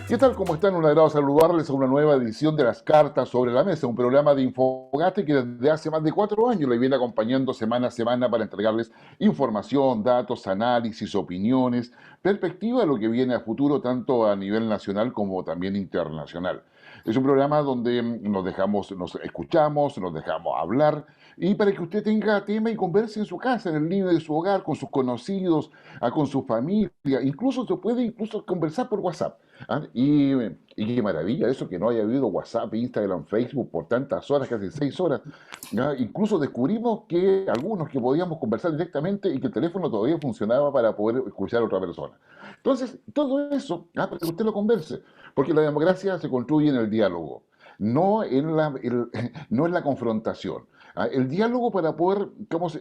¿Qué tal? ¿Cómo están? Un agrado saludarles a una nueva edición de Las Cartas sobre la Mesa, un programa de Infogate que desde hace más de 4 años le viene acompañando semana a semana para entregarles información, datos, análisis, opiniones, perspectiva de lo que viene a futuro tanto a nivel nacional como también internacional. Es un programa donde nos escuchamos, nos dejamos hablar y para que usted tenga tema y converse en su casa, en el living de su hogar, con sus conocidos, con su familia, incluso se puede incluso conversar por WhatsApp. Y qué maravilla eso que no haya habido WhatsApp, Instagram, Facebook por tantas horas, casi 6 horas. ¿Ya? Incluso descubrimos que algunos que podíamos conversar directamente y que el teléfono todavía funcionaba para poder escuchar a otra persona. Entonces, todo eso, para que usted lo converse, porque la democracia se construye en el diálogo, no en la confrontación. El diálogo para poder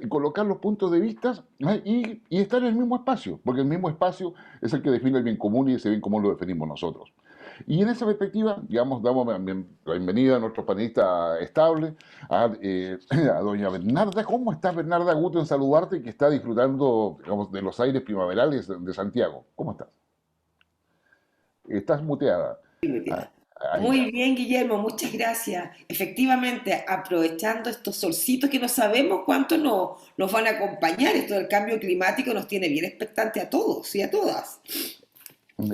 colocar los puntos de vista y estar en el mismo espacio, porque el mismo espacio es el que define el bien común y ese bien común lo definimos nosotros. Y en esa perspectiva, digamos, damos la bienvenida a nuestro panelista estable, a doña Bernarda. ¿Cómo estás, Bernarda? Gusto en saludarte, que está disfrutando, digamos, de los aires primaverales de Santiago. ¿Cómo estás? Estás muteada. Ah, ahí ya. Muy bien, Guillermo, muchas gracias. Efectivamente, aprovechando estos solcitos que no sabemos cuánto nos van a acompañar, esto del cambio climático nos tiene bien expectante a todos y a todas.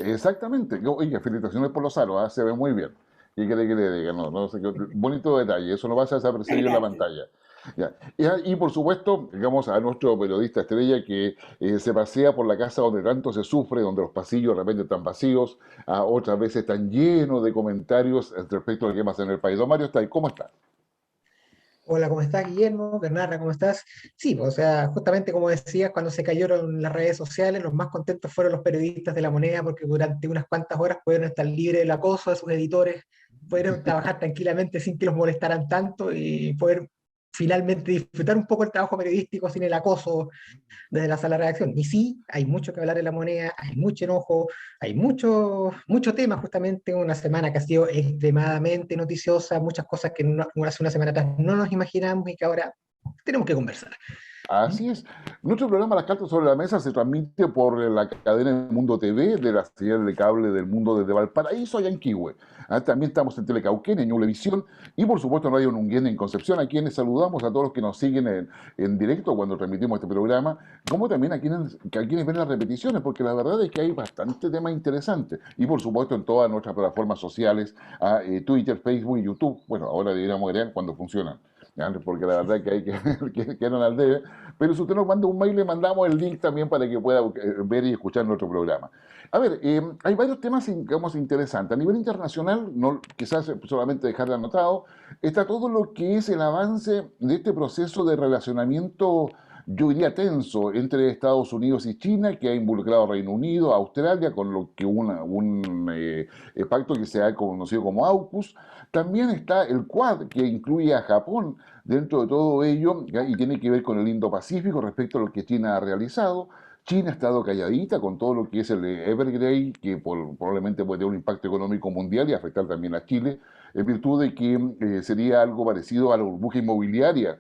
Exactamente. Oye, felicitaciones por los aros, se ve muy bien. ¿Qué quiere que le diga? No, no sé bonito detalle, eso no pasa Muchas desapercibido en la gracias. pantalla. Ya. Y por supuesto, digamos, a nuestro periodista estrella que se pasea por la casa donde tanto se sufre, donde los pasillos de repente están vacíos, otras veces están llenos de comentarios respecto a lo que pasa en el país. Don Mario está ahí, ¿cómo está? Hola, ¿cómo estás, Guillermo? Bernarda, ¿cómo estás? Sí, o sea, justamente como decías, cuando se cayeron las redes sociales, los más contentos fueron los periodistas de La Moneda, porque durante unas cuantas horas pudieron estar libres del acoso de sus editores, pudieron trabajar tranquilamente sin que los molestaran tanto y poder finalmente disfrutar un poco el trabajo periodístico sin el acoso desde la sala de redacción. Y sí, hay mucho que hablar de La Moneda, hay mucho enojo, hay mucho tema, justamente una semana que ha sido extremadamente noticiosa, muchas cosas que hace una semana atrás no nos imaginamos y que ahora tenemos que conversar. Así es. Nuestro programa Las Cartas sobre la Mesa se transmite por la cadena Mundo TV de la señal de cable del mundo desde Valparaíso allá en Quihue. También estamos en Telecauquén, en Ñublevisión y por supuesto en Radio Nunguén en Concepción, a quienes saludamos a todos los que nos siguen en directo cuando transmitimos este programa, como también a quienes ven las repeticiones, porque la verdad es que hay bastante tema interesante. Y por supuesto en todas nuestras plataformas sociales, Twitter, Facebook y YouTube. Bueno, ahora deberíamos agregar cuando funcionan. ¿Ya? Porque la verdad que hay que, que no al debe. Pero si usted nos manda un mail, le mandamos el link también para que pueda ver y escuchar nuestro programa. A ver, hay varios temas, digamos, interesantes. A nivel internacional, no, quizás solamente dejar anotado, está todo lo que es el avance de este proceso de relacionamiento, yo diría tenso, entre Estados Unidos y China, que ha involucrado a Reino Unido, a Australia, con lo que un pacto que se ha conocido como AUKUS. También está el Quad, que incluye a Japón dentro de todo ello, ¿ya? Y tiene que ver con el Indo-Pacífico respecto a lo que China ha realizado. China ha estado calladita con todo lo que es el Evergrande, que probablemente puede tener un impacto económico mundial y afectar también a Chile, en virtud de que sería algo parecido a la burbuja inmobiliaria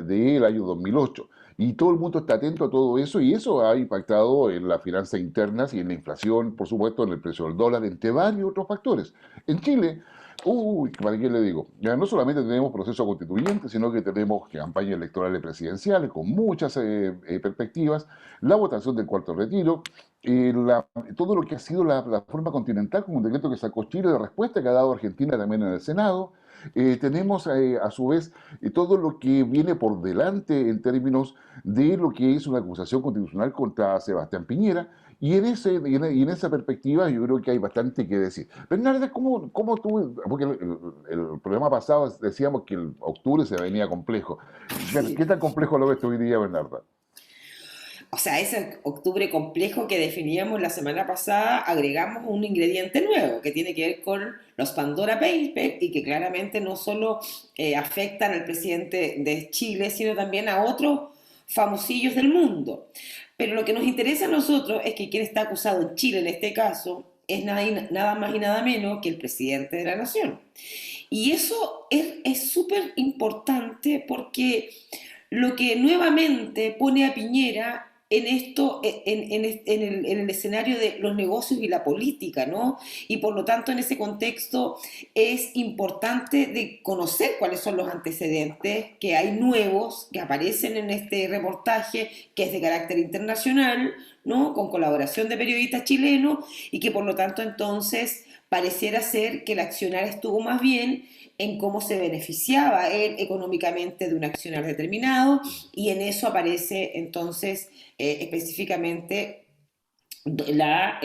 del año 2008. Y todo el mundo está atento a todo eso y eso ha impactado en las finanzas internas y en la inflación, por supuesto, en el precio del dólar, entre varios otros factores. En Chile, uy, ¿para qué le digo? Ya no solamente tenemos proceso constituyente, sino que tenemos campañas electorales presidenciales con muchas perspectivas, la votación del cuarto retiro, todo lo que ha sido la forma continental, como un decreto que sacó Chile de respuesta que ha dado Argentina también en el Senado. Tenemos a su vez todo lo que viene por delante en términos de lo que es una acusación constitucional contra Sebastián Piñera. Y en esa perspectiva yo creo que hay bastante que decir. Bernarda, ¿cómo tú, porque el programa pasado decíamos que el octubre se venía complejo. ¿Qué Sí. tan complejo lo ves tú hoy día, Bernarda? O sea, ese octubre complejo que definíamos la semana pasada, agregamos un ingrediente nuevo que tiene que ver con los Pandora Papers y que claramente no solo afectan al presidente de Chile, sino también a otros famosillos del mundo. Pero lo que nos interesa a nosotros es que quien está acusado en Chile en este caso es nada más y nada menos que el presidente de la nación. Y eso es súper importante porque lo que nuevamente pone a Piñera en esto, en el escenario de los negocios y la política, ¿no? Y por lo tanto, en ese contexto es importante de conocer cuáles son los antecedentes que hay nuevos, que aparecen en este reportaje, que es de carácter internacional, ¿no? Con colaboración de periodistas chilenos, y que por lo tanto entonces pareciera ser que el accionar estuvo más bien en cómo se beneficiaba él económicamente de un accionar determinado, y en eso aparece entonces específicamente la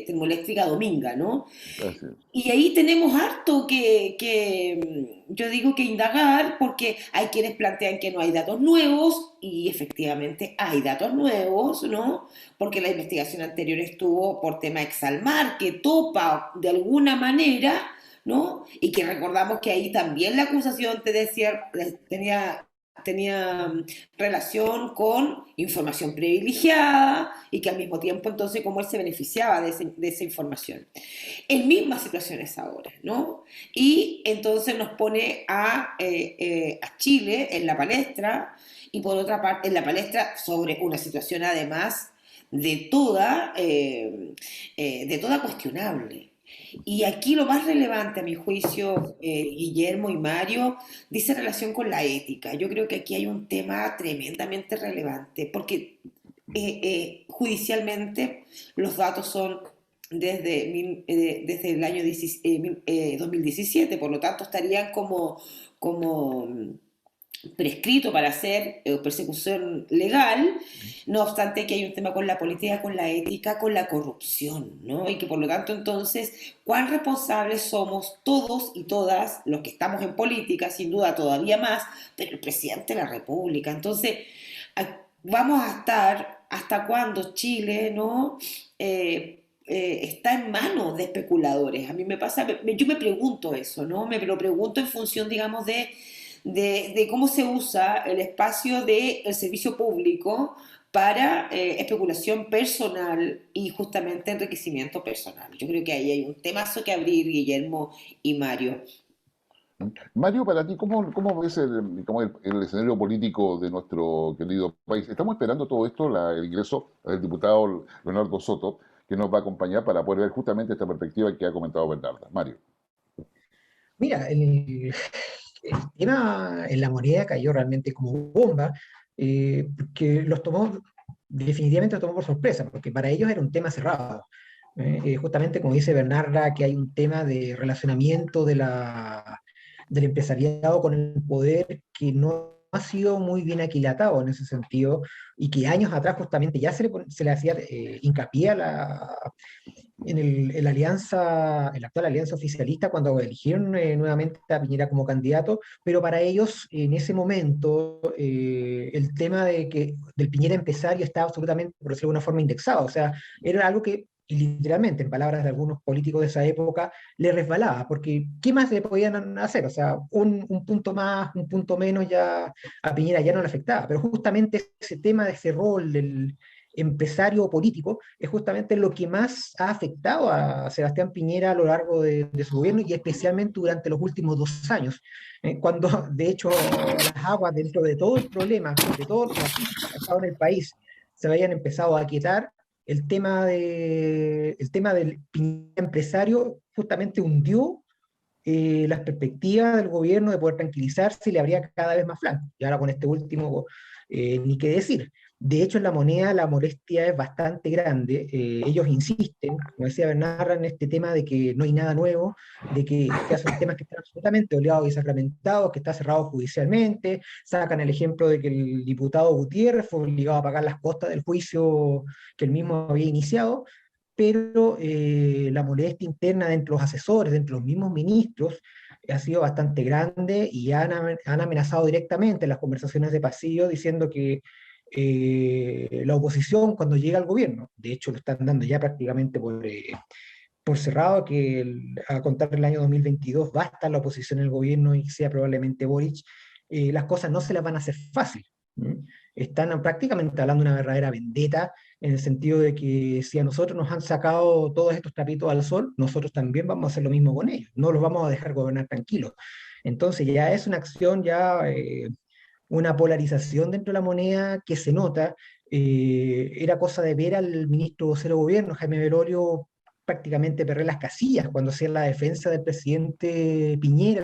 termoeléctrica Dominga, ¿no? Así es. Y ahí tenemos harto yo digo que indagar, porque hay quienes plantean que no hay datos nuevos, y efectivamente hay datos nuevos, ¿no? Porque la investigación anterior estuvo por tema Exalmar, que topa de alguna manera, ¿no? Y que recordamos que ahí también la acusación te decía, tenía relación con información privilegiada, y que al mismo tiempo entonces cómo él se beneficiaba de esa información. En mismas situaciones ahora, ¿no? Y entonces nos pone a Chile en la palestra, y por otra parte en la palestra sobre una situación además de toda cuestionable. Y aquí lo más relevante, a mi juicio, Guillermo y Mario, dice relación con la ética. Yo creo que aquí hay un tema tremendamente relevante, porque judicialmente los datos son desde el año 2017, por lo tanto estarían como prescrito para hacer persecución legal. No obstante que hay un tema con la política, con la ética, con la corrupción, ¿no? Y que por lo tanto entonces, ¿cuán responsables somos todos y todas los que estamos en política? Sin duda todavía más, pero el presidente de la República. Entonces, vamos a estar hasta cuándo Chile, ¿no? Está en manos de especuladores. A mí me pasa, yo me pregunto eso, ¿no? Me lo pregunto en función, digamos, de cómo se usa el espacio del servicio público para especulación personal y justamente enriquecimiento personal. Yo creo que ahí hay un temazo que abrir, Guillermo y Mario. Mario, para ti, ¿cómo ves el escenario político de nuestro querido país? Estamos esperando todo esto, el ingreso del diputado Leonardo Soto, que nos va a acompañar para poder ver justamente esta perspectiva que ha comentado Bernarda. Mario. Mira, el tema en la moneda cayó realmente como bomba, porque definitivamente los tomó por sorpresa, porque para ellos era un tema cerrado. Justamente como dice Bernarda, que hay un tema de relacionamiento del empresariado con el poder que no ha sido muy bien aquilatado en ese sentido, y que años atrás justamente ya se le hacía hincapié en la alianza, en la actual alianza oficialista, cuando eligieron nuevamente a Piñera como candidato, pero para ellos en ese momento el tema del Piñera empresario estaba absolutamente, por decirlo de alguna forma, indexado. O sea, era algo que literalmente, en palabras de algunos políticos de esa época, le resbalaba, porque ¿qué más le podían hacer? O sea, un punto más, un punto menos, ya a Piñera ya no le afectaba, pero justamente ese tema de ese rol del empresario político es justamente lo que más ha afectado a Sebastián Piñera a lo largo de su gobierno, y especialmente durante los últimos 2 años, cuando de hecho las aguas dentro de todo el problema, de toda la crisis que ha pasado en el país, se habían empezado a aquietar. El tema del Piñera empresario justamente hundió las perspectivas del gobierno de poder tranquilizarse, y le abría cada vez más flanco. Y ahora con este último, ni qué decir. De hecho, en la moneda la molestia es bastante grande. Ellos insisten, como decía Bernarda, en este tema de que no hay nada nuevo, de que ya son temas que están absolutamente oleados y sacramentados, que está cerrado judicialmente. Sacan el ejemplo de que el diputado Gutiérrez fue obligado a pagar las costas del juicio que él mismo había iniciado, pero la molestia interna dentro de los asesores, dentro de los mismos ministros, ha sido bastante grande, y han amenazado directamente en las conversaciones de pasillo diciendo que la oposición cuando llega al gobierno, de hecho lo están dando ya prácticamente por cerrado, que a contar del año 2022 va a estar la oposición en el gobierno y sea probablemente Boric, las cosas no se las van a hacer fácil. ¿Mm? Están prácticamente hablando de una verdadera vendetta, en el sentido de que si a nosotros nos han sacado todos estos trapitos al sol, nosotros también vamos a hacer lo mismo con ellos, no los vamos a dejar gobernar tranquilos. Entonces ya es una acción, ya una polarización dentro de la moneda que se nota. Era cosa de ver al ministro vocero de gobierno, Jaime Belolio, prácticamente perder las casillas cuando hacía la defensa del presidente Piñera,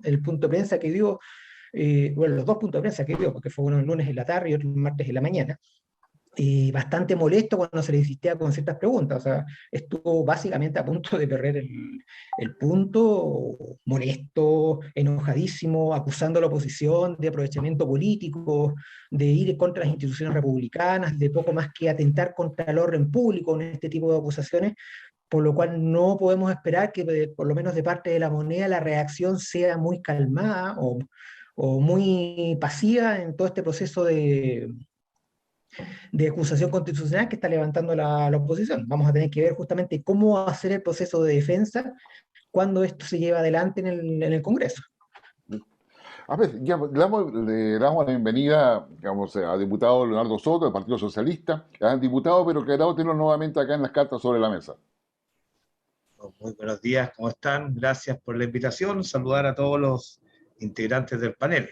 el punto de prensa que dio, bueno, los dos puntos de prensa que dio, porque fue uno el lunes en la tarde y otro el martes en la mañana, bastante molesto cuando se le insistía con ciertas preguntas. O sea, estuvo básicamente a punto de perder el punto, molesto, enojadísimo, acusando a la oposición de aprovechamiento político, de ir contra las instituciones republicanas, de poco más que atentar contra el orden público en este tipo de acusaciones, por lo cual no podemos esperar que, por lo menos de parte de la moneda, la reacción sea muy calmada o muy pasiva en todo este proceso de acusación constitucional que está levantando la oposición. Vamos a tener que ver justamente cómo hacer el proceso de defensa cuando esto se lleva adelante en el Congreso. A ver, ya le damos la bienvenida, digamos, a diputado Leonardo Soto, del Partido Socialista, diputado, pero que agrado tenerlo nuevamente acá en las cartas sobre la mesa. Muy buenos días, ¿cómo están? Gracias por la invitación. Saludar a todos los integrantes del panel.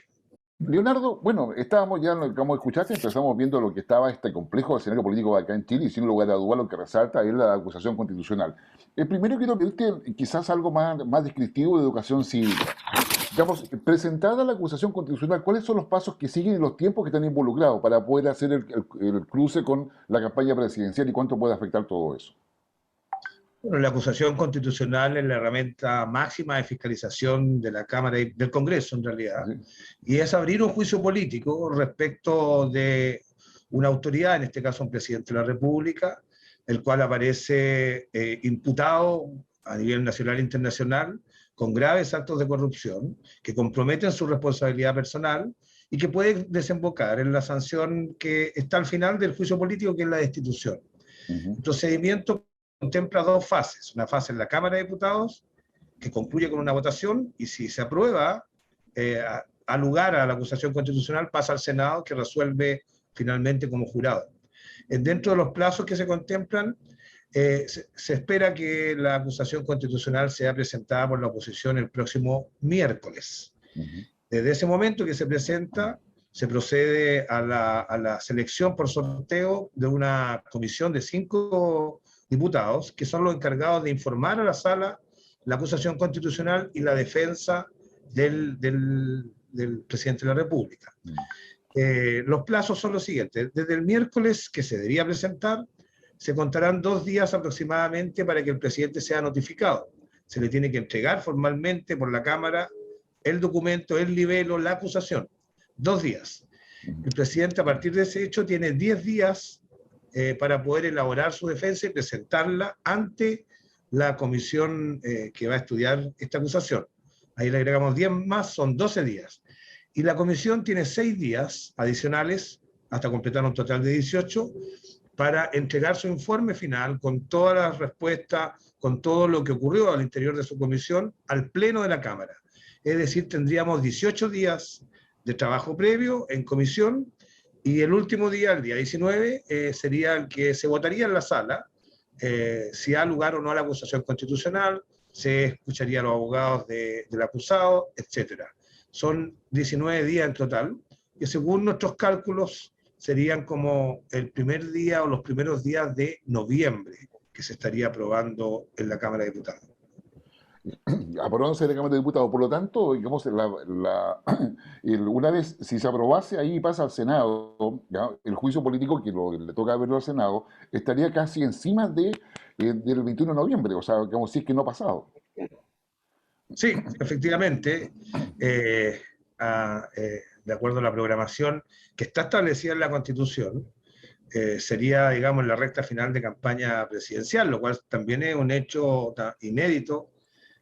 Leonardo, bueno, estábamos ya, como escuchaste, empezamos viendo lo que estaba este complejo escenario político acá en Chile, y sin lugar a duda lo que resalta es la acusación constitucional. Primero quiero pedirte quizás algo más descriptivo de educación cívica. Digamos, presentada la acusación constitucional, ¿cuáles son los pasos que siguen y los tiempos que están involucrados para poder hacer el cruce con la campaña presidencial y cuánto puede afectar todo eso? Bueno, la acusación constitucional es la herramienta máxima de fiscalización de la Cámara y del Congreso, en realidad, sí. Y es abrir un juicio político respecto de una autoridad, en este caso un presidente de la República, el cual aparece imputado a nivel nacional e internacional con graves actos de corrupción que comprometen su responsabilidad personal y que puede desembocar en la sanción que está al final del juicio político, que es la destitución. El procedimiento contempla dos fases: una fase en la Cámara de Diputados, que concluye con una votación, y si se aprueba, a lugar a la acusación constitucional, pasa al Senado, que resuelve finalmente como jurado. Dentro de los plazos que se contemplan, se espera que la acusación constitucional sea presentada por la oposición el próximo miércoles. Desde ese momento que se presenta, se procede a la selección por sorteo de una comisión de 5 diputados, que son los encargados de informar a la sala la acusación constitucional y la defensa del presidente de la República. Los plazos son los siguientes: desde el miércoles que se debía presentar, se contarán 2 días aproximadamente para que el presidente sea notificado. Se le tiene que entregar formalmente por la Cámara el documento, el libelo, la acusación. 2 días. El presidente, a partir de ese hecho, tiene 10 días para poder elaborar su defensa y presentarla ante la comisión que va a estudiar esta acusación. Ahí le agregamos 10 más, son 12 días. Y la comisión tiene 6 días adicionales, hasta completar un total de 18, para entregar su informe final con todas las respuestas, con todo lo que ocurrió al interior de su comisión, al Pleno de la Cámara. Es decir, tendríamos 18 días de trabajo previo en comisión, y el último día, el día 19, sería el que se votaría en la sala, si da lugar o no a la acusación constitucional, se escucharía a los abogados del acusado, etc. Son 19 días en total, y según nuestros cálculos, serían como el primer día o los primeros días de noviembre que se estaría aprobando en la Cámara de Diputados. Aprobándose en la Cámara de Diputados, por lo tanto, digamos, una vez, si se aprobase, ahí pasa al Senado, ¿ya? El juicio político que le toca verlo al Senado, estaría casi encima del 21 de noviembre, o sea, digamos, si es que no ha pasado. Sí, efectivamente, de acuerdo a la programación que está establecida en la Constitución, sería, digamos, la recta final de campaña presidencial, lo cual también es un hecho inédito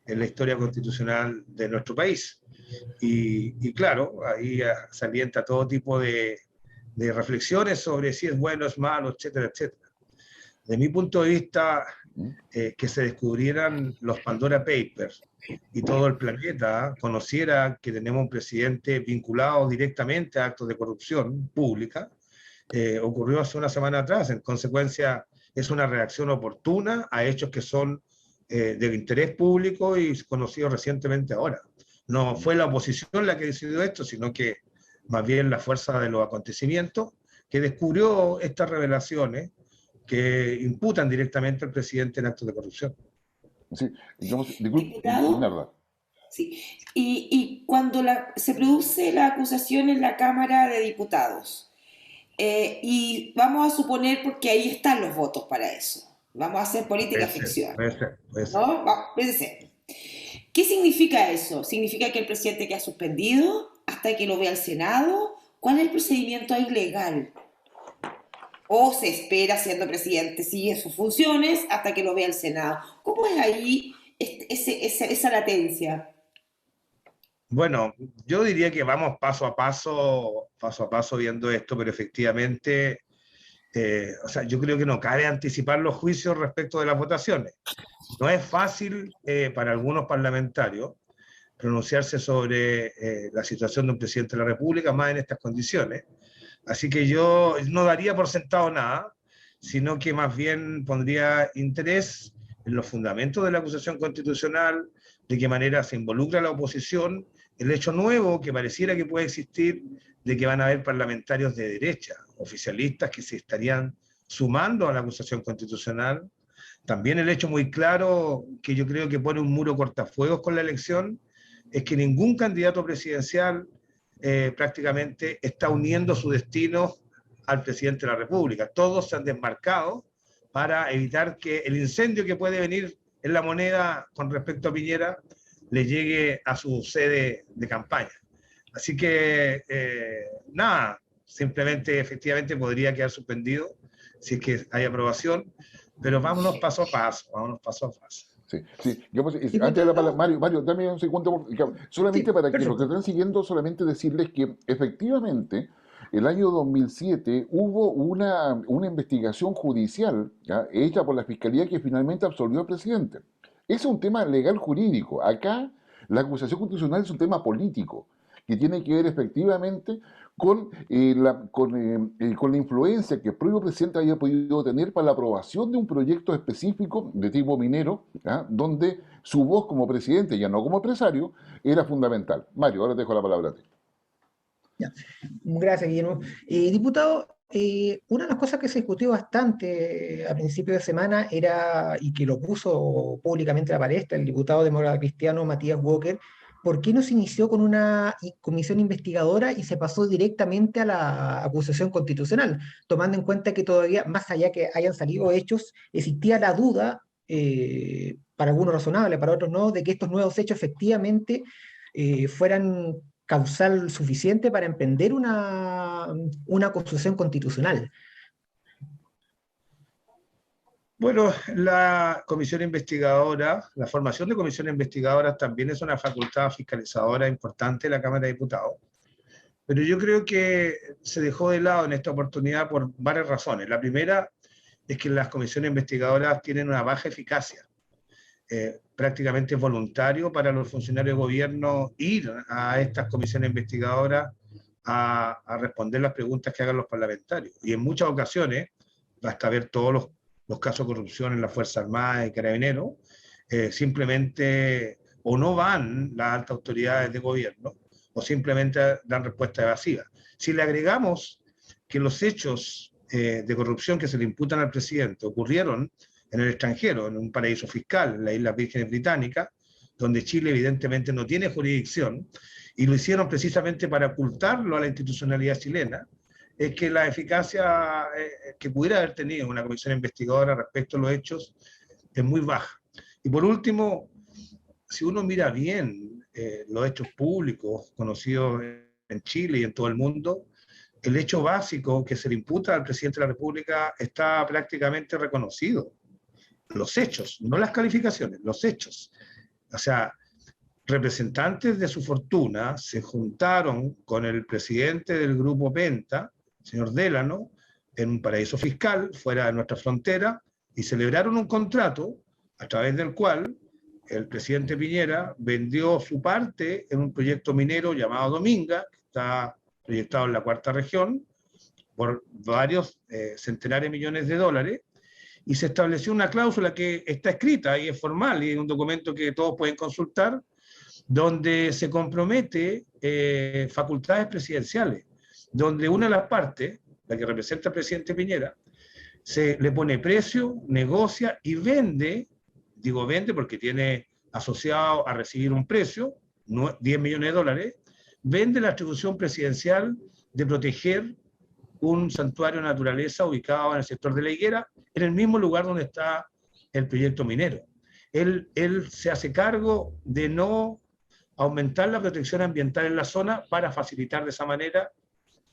en la historia constitucional de nuestro país. Y claro, ahí se alienta todo tipo de reflexiones sobre si es bueno, es malo, etcétera, etcétera. De mi punto de vista, que se descubrieran los Pandora Papers y todo el planeta conociera que tenemos un presidente vinculado directamente a actos de corrupción pública, ocurrió hace una semana atrás. En consecuencia, es una reacción oportuna a hechos que son de interés público y conocidos recientemente ahora. No fue la oposición la que decidió esto, sino que más bien la fuerza de los acontecimientos que descubrió estas revelaciones que imputan directamente al presidente en actos de corrupción. Sí, digamos, disculpe, Diputado, Bernarda. sí. Y cuando se produce la acusación en la Cámara de Diputados, y vamos a suponer, porque ahí están los votos para eso, vamos a hacer política Puede ser, ficción, puede ser, puede ser. ¿no? Puede ser. ¿Qué significa eso? ¿Significa que el presidente queda suspendido hasta que lo vea el Senado? ¿Cuál es el procedimiento ahí legal? ¿O se espera, siendo presidente, sigue sus funciones hasta que lo vea el Senado? ¿Cómo es ahí esa latencia? Bueno, yo diría que vamos paso a paso viendo esto, pero efectivamente, o sea, yo creo que no cabe anticipar los juicios respecto de las votaciones. No es fácil para algunos parlamentarios pronunciarse sobre la situación de un presidente de la República, más en estas condiciones. Así que yo no daría por sentado nada, sino que más bien pondría interés en los fundamentos de la acusación constitucional, de qué manera se involucra la oposición, el hecho nuevo que pareciera que puede existir de que van a haber parlamentarios de derecha, oficialistas que se estarían sumando a la acusación constitucional. También el hecho muy claro, que yo creo que pone un muro cortafuegos con la elección, es que ningún candidato presidencial prácticamente está uniendo su destino al presidente de la República. Todos se han desmarcado para evitar que el incendio que puede venir en la Moneda con respecto a Piñera le llegue a su sede de campaña. Así que, nada, simplemente efectivamente podría quedar suspendido si es que hay aprobación, pero vámonos paso a paso, vámonos paso a paso. Sí, sí. Antes de la palabra, Mario, dame un segundo, solamente Sí, para que los perfecto. que están siguiendo, solamente decirles que efectivamente el año 2007 hubo una investigación judicial, ¿ya?, hecha por la Fiscalía, que finalmente absolvió al presidente. Ese es un tema legal jurídico. Acá la acusación constitucional es un tema político, que tiene que ver efectivamente con la influencia que el propio presidente haya podido tener para la aprobación de un proyecto específico de tipo minero, ¿ya?, donde su voz como presidente, ya no como empresario, era fundamental. Mario, ahora te dejo la palabra a ti. Ya. Gracias, Guillermo. Diputado, una de las cosas que se discutió bastante a principio de semana era, y que lo puso públicamente a la palestra el diputado demócrata cristiano Matías Walker, ¿por qué no se inició con una comisión investigadora y se pasó directamente a la acusación constitucional? Tomando en cuenta que todavía, más allá que hayan salido hechos, existía la duda, para algunos razonable, para otros no, de que estos nuevos hechos efectivamente fueran causal suficiente para emprender una acusación constitucional. Bueno, la comisión investigadora, la formación de comisiones investigadoras también es una facultad fiscalizadora importante de la Cámara de Diputados, pero yo creo que se dejó de lado en esta oportunidad por varias razones. La primera es que las comisiones investigadoras tienen una baja eficacia. Prácticamente es voluntario para los funcionarios de gobierno ir a estas comisiones investigadoras a responder las preguntas que hagan los parlamentarios. Y en muchas ocasiones, basta ver todos los casos de corrupción en las Fuerzas Armadas y Carabineros, simplemente o no van las altas autoridades de gobierno o simplemente dan respuesta evasiva. Si le agregamos que los hechos de corrupción que se le imputan al presidente ocurrieron en el extranjero, en un paraíso fiscal, en las Islas Vírgenes Británicas, donde Chile evidentemente no tiene jurisdicción, y lo hicieron precisamente para ocultarlo a la institucionalidad chilena, es que la eficacia que pudiera haber tenido una comisión investigadora respecto a los hechos es muy baja. Y por último, si uno mira bien los hechos públicos conocidos en Chile y en todo el mundo, el hecho básico que se le imputa al presidente de la República está prácticamente reconocido. Los hechos, no las calificaciones, los hechos. O sea, representantes de su fortuna se juntaron con el presidente del Grupo Penta, señor Délano, en un paraíso fiscal fuera de nuestra frontera, y celebraron un contrato a través del cual el presidente Piñera vendió su parte en un proyecto minero llamado Dominga, que está proyectado en la cuarta región, por varios centenares de millones de dólares, y se estableció una cláusula que está escrita y es formal, y es un documento que todos pueden consultar, donde se compromete facultades presidenciales, donde una de las partes, la que representa al presidente Piñera, se le pone precio, negocia y vende, digo vende porque tiene asociado a recibir un precio, 10 millones de dólares, vende la atribución presidencial de proteger un santuario de naturaleza ubicado en el sector de La Higuera, en el mismo lugar donde está el proyecto minero. Él se hace cargo de no aumentar la protección ambiental en la zona para facilitar de esa manera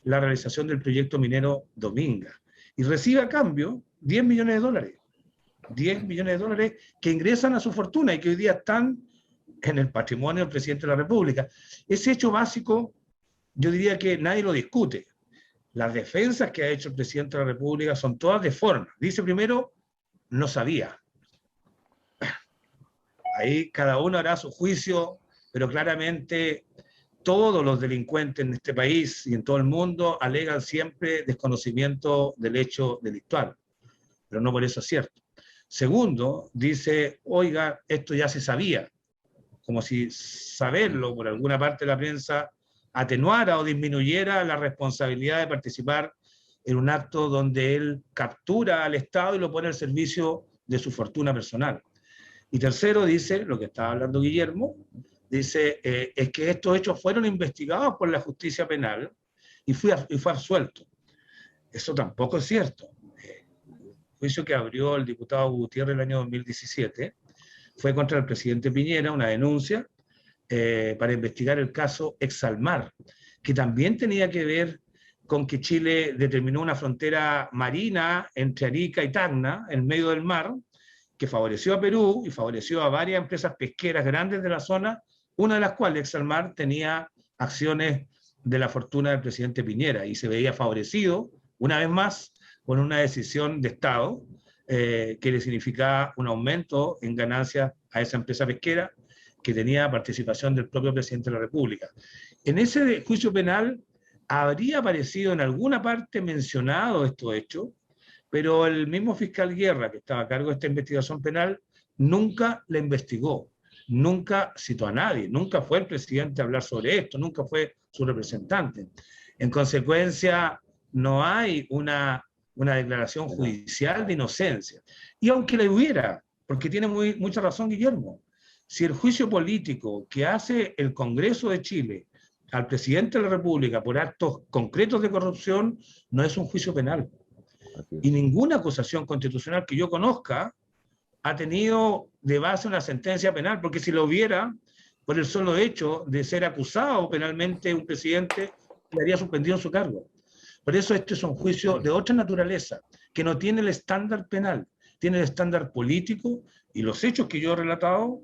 la realización del proyecto minero Dominga. Y recibe a cambio 10 millones de dólares. 10 millones de dólares que ingresan a su fortuna y que hoy día están en el patrimonio del presidente de la República. Ese hecho básico, yo diría que nadie lo discute. Las defensas que ha hecho el presidente de la República son todas de forma. Dice primero, no sabía. Ahí cada uno hará su juicio, pero claramente todos los delincuentes en este país y en todo el mundo alegan siempre desconocimiento del hecho delictual, pero no por eso es cierto. Segundo, dice, oiga, esto ya se sabía, como si saberlo por alguna parte de la prensa atenuara o disminuyera la responsabilidad de participar en un acto donde él captura al Estado y lo pone al servicio de su fortuna personal. Y tercero, dice, lo que estaba hablando Guillermo, dice, es que estos hechos fueron investigados por la justicia penal y fue absuelto. Eso tampoco es cierto. El juicio que abrió el diputado Gutiérrez el año 2017 fue contra el presidente Piñera, una denuncia para investigar el caso Exalmar, que también tenía que ver con que Chile determinó una frontera marina entre Arica y Tacna, en medio del mar, que favoreció a Perú y favoreció a varias empresas pesqueras grandes de la zona, una de las cuales, Exalmar, tenía acciones de la fortuna del presidente Piñera y se veía favorecido, una vez más, con una decisión de Estado que le significaba un aumento en ganancias a esa empresa pesquera que tenía participación del propio presidente de la República. En ese juicio penal habría aparecido en alguna parte mencionado estos hechos, pero el mismo fiscal Guerra, que estaba a cargo de esta investigación penal, nunca la investigó, nunca citó a nadie, nunca fue el presidente a hablar sobre esto, nunca fue su representante. En consecuencia, no hay una declaración judicial de inocencia. Y aunque la hubiera, porque tiene mucha razón Guillermo, si el juicio político que hace el Congreso de Chile al presidente de la República por actos concretos de corrupción no es un juicio penal. Y ninguna acusación constitucional que yo conozca ha tenido de base una sentencia penal, porque si lo hubiera, por el solo hecho de ser acusado penalmente un presidente, quedaría suspendido en su cargo. Por eso este es un juicio de otra naturaleza, que no tiene el estándar penal, tiene el estándar político, y los hechos que yo he relatado,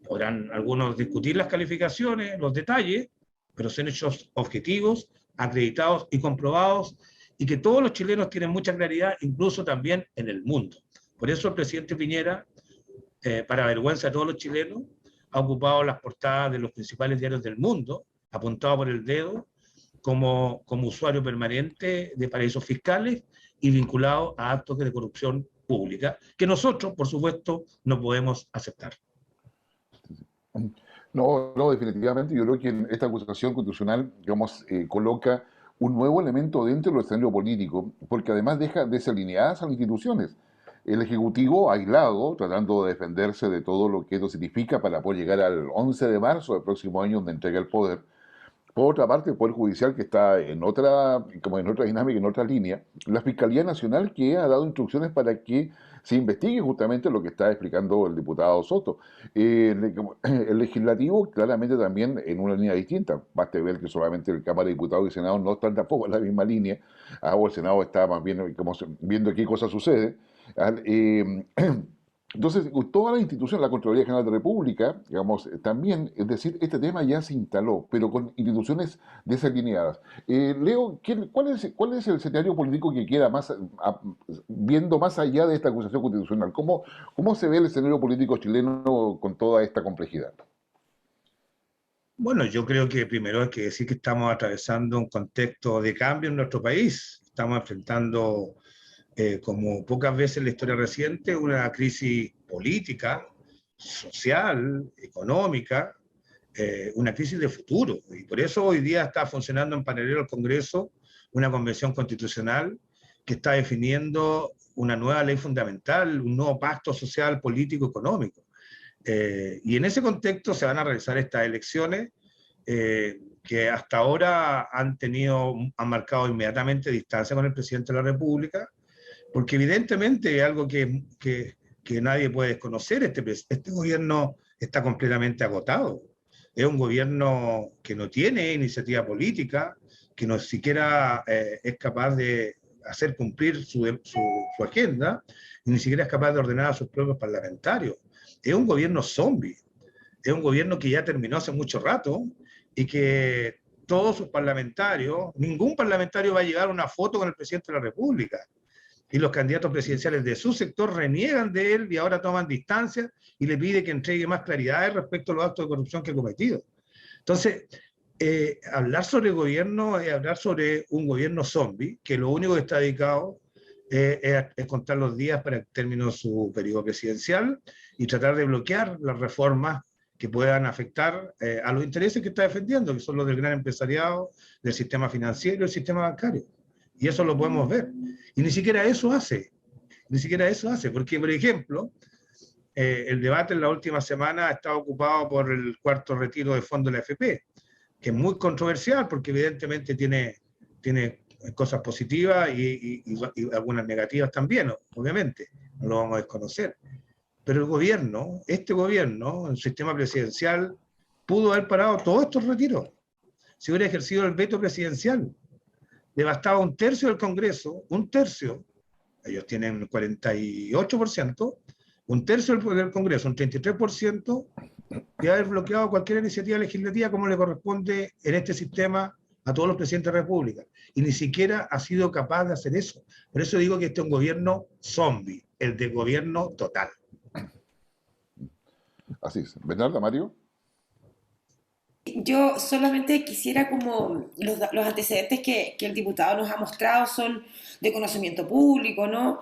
podrán algunos discutir las calificaciones, los detalles, pero son hechos objetivos, acreditados y comprobados, y que todos los chilenos tienen mucha claridad, incluso también en el mundo. Por eso el presidente Piñera, para vergüenza de todos los chilenos, ha ocupado las portadas de los principales diarios del mundo, apuntado por el dedo, como usuario permanente de paraísos fiscales y vinculado a actos de corrupción pública, que nosotros, por supuesto, no podemos aceptar. No, definitivamente yo creo que en esta acusación constitucional, digamos, coloca un nuevo elemento dentro del escenario político, porque además deja desalineadas a las instituciones. El Ejecutivo aislado, tratando de defenderse de todo lo que esto significa para poder llegar al 11 de marzo del próximo año, donde entrega el poder. Por otra parte, el Poder Judicial, que está en otra dinámica, en otra línea. La Fiscalía Nacional, que ha dado instrucciones para que se investigue justamente lo que está explicando el diputado Soto. El Legislativo, claramente también en una línea distinta. Basta ver que solamente el Cámara de Diputados y Senado no están tampoco en la misma línea. O el Senado está más bien como viendo qué cosa sucede. Entonces, toda la institución, la Contraloría General de la República, digamos, también, es decir, este tema ya se instaló, pero con instituciones desalineadas. Leo, ¿cuál es el escenario político que queda viendo más allá de esta acusación constitucional? ¿Cómo se ve el escenario político chileno con toda esta complejidad? Bueno, yo creo que primero hay que decir que estamos atravesando un contexto de cambio en nuestro país. Estamos enfrentando como pocas veces en la historia reciente, una crisis política, social, económica, una crisis de futuro. Y por eso hoy día está funcionando en paralelo el Congreso una convención constitucional que está definiendo una nueva ley fundamental, un nuevo pacto social, político, económico. Y en ese contexto se van a realizar estas elecciones que hasta ahora han marcado inmediatamente distancia con el presidente de la República, porque evidentemente es algo que nadie puede desconocer, este gobierno está completamente agotado. Es un gobierno que no tiene iniciativa política, que no siquiera es capaz de hacer cumplir su agenda, y ni siquiera es capaz de ordenar a sus propios parlamentarios. Es un gobierno zombie, es un gobierno que ya terminó hace mucho rato y que todos sus parlamentarios, ningún parlamentario va a llegar a una foto con el presidente de la República. Y los candidatos presidenciales de su sector reniegan de él y ahora toman distancia y le pide que entregue más claridad respecto a los actos de corrupción que ha cometido. Entonces, hablar sobre gobierno es hablar sobre un gobierno zombie, que lo único que está dedicado es contar los días para que termine su periodo presidencial y tratar de bloquear las reformas que puedan afectar a los intereses que está defendiendo, que son los del gran empresariado, del sistema financiero y del sistema bancario. Y eso lo podemos ver. Y ni siquiera eso hace. Ni siquiera eso hace. Porque, por ejemplo, el debate en la última semana ha estado ocupado por el cuarto retiro de fondo de la AFP, que es muy controversial porque evidentemente tiene cosas positivas y algunas negativas también, obviamente. No lo vamos a desconocer. Pero el gobierno, este gobierno, el sistema presidencial, pudo haber parado todos estos retiros. Si hubiera ejercido el veto presidencial, le bastaba un tercio del Congreso, un tercio, ellos tienen 48%, un tercio del Congreso, un 33%, de haber bloqueado cualquier iniciativa legislativa como le corresponde en este sistema a todos los presidentes de la República. Y ni siquiera ha sido capaz de hacer eso. Por eso digo que este es un gobierno zombie, el de gobierno total. Así es. Bernarda, Mario. Yo solamente quisiera como los antecedentes que el diputado nos ha mostrado son de conocimiento público, ¿no?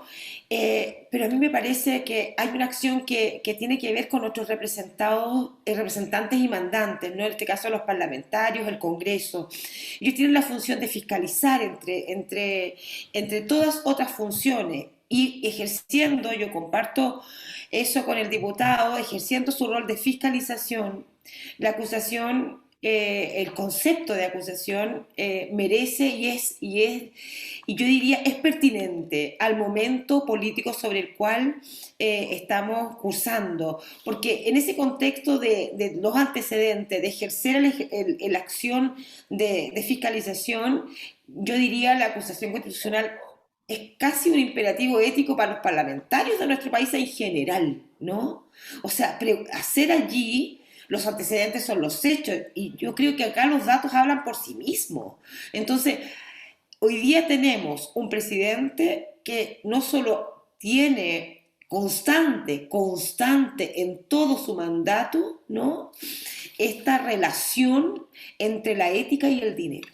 Pero a mí me parece que hay una acción que tiene que ver con nuestros representantes y mandantes, ¿no? En este caso los parlamentarios, el Congreso. Ellos tienen la función de fiscalizar entre todas otras funciones y ejerciendo, yo comparto eso con el diputado, ejerciendo su rol de fiscalización. La acusación, el concepto de acusación merece y yo diría es pertinente al momento político sobre el cual estamos cursando, porque en ese contexto de los antecedentes, de ejercer la acción de fiscalización, yo diría la acusación constitucional es casi un imperativo ético para los parlamentarios de nuestro país en general, ¿no? O sea, hacer allí los antecedentes son los hechos y yo creo que acá los datos hablan por sí mismos. Entonces, hoy día tenemos un presidente que no solo tiene constante en todo su mandato, ¿no? Esta relación entre la ética y el dinero,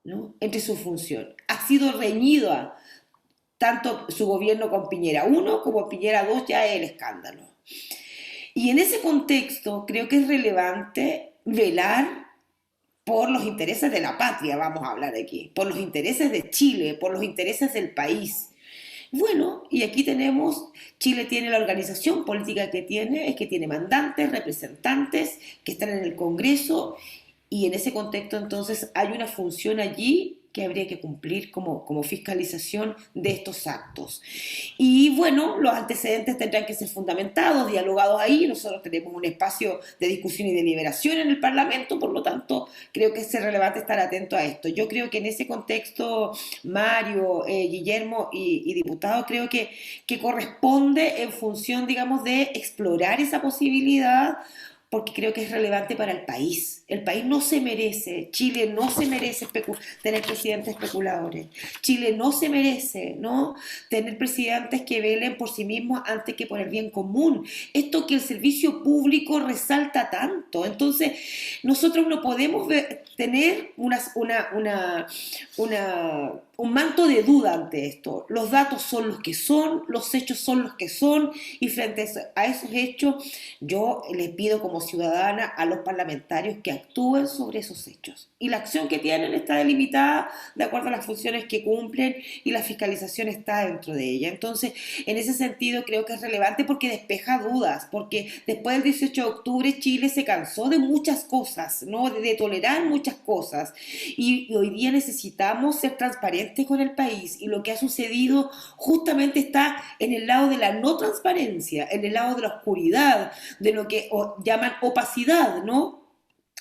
¿no? Entre su función. Ha sido reñida tanto su gobierno con Piñera 1 como Piñera 2 ya es el escándalo. Y en ese contexto creo que es relevante velar por los intereses de la patria, vamos a hablar aquí, por los intereses de Chile, por los intereses del país. Bueno, y aquí tenemos, Chile tiene la organización política que tiene, es que tiene mandantes, representantes que están en el Congreso, y en ese contexto entonces hay una función allí que habría que cumplir como fiscalización de estos actos. Y bueno, los antecedentes tendrán que ser fundamentados, dialogados ahí. Nosotros tenemos un espacio de discusión y deliberación en el Parlamento, por lo tanto, creo que es relevante estar atento a esto. Yo creo que en ese contexto, Mario, Guillermo y diputado, creo que corresponde en función, digamos, de explorar esa posibilidad, porque creo que es relevante para el país. El país no se merece, Chile no se merece tener presidentes especuladores. Chile no se merece, ¿no?, tener presidentes que velen por sí mismos antes que por el bien común. Esto que el servicio público resalta tanto. Entonces, nosotros no podemos tener una un manto de duda ante esto. Los datos son los que son, los hechos son los que son, y frente a esos hechos, yo les pido como ciudadana a los parlamentarios que actúen sobre esos hechos. Y la acción que tienen está delimitada de acuerdo a las funciones que cumplen, y la fiscalización está dentro de ella. Entonces, en ese sentido creo que es relevante porque despeja dudas, porque después del 18 de octubre Chile se cansó de muchas cosas, ¿no? De tolerar muchas cosas, y hoy día necesitamos ser transparentes con el país, y lo que ha sucedido justamente está en el lado de la no transparencia, en el lado de la oscuridad, de lo que llaman opacidad, ¿no?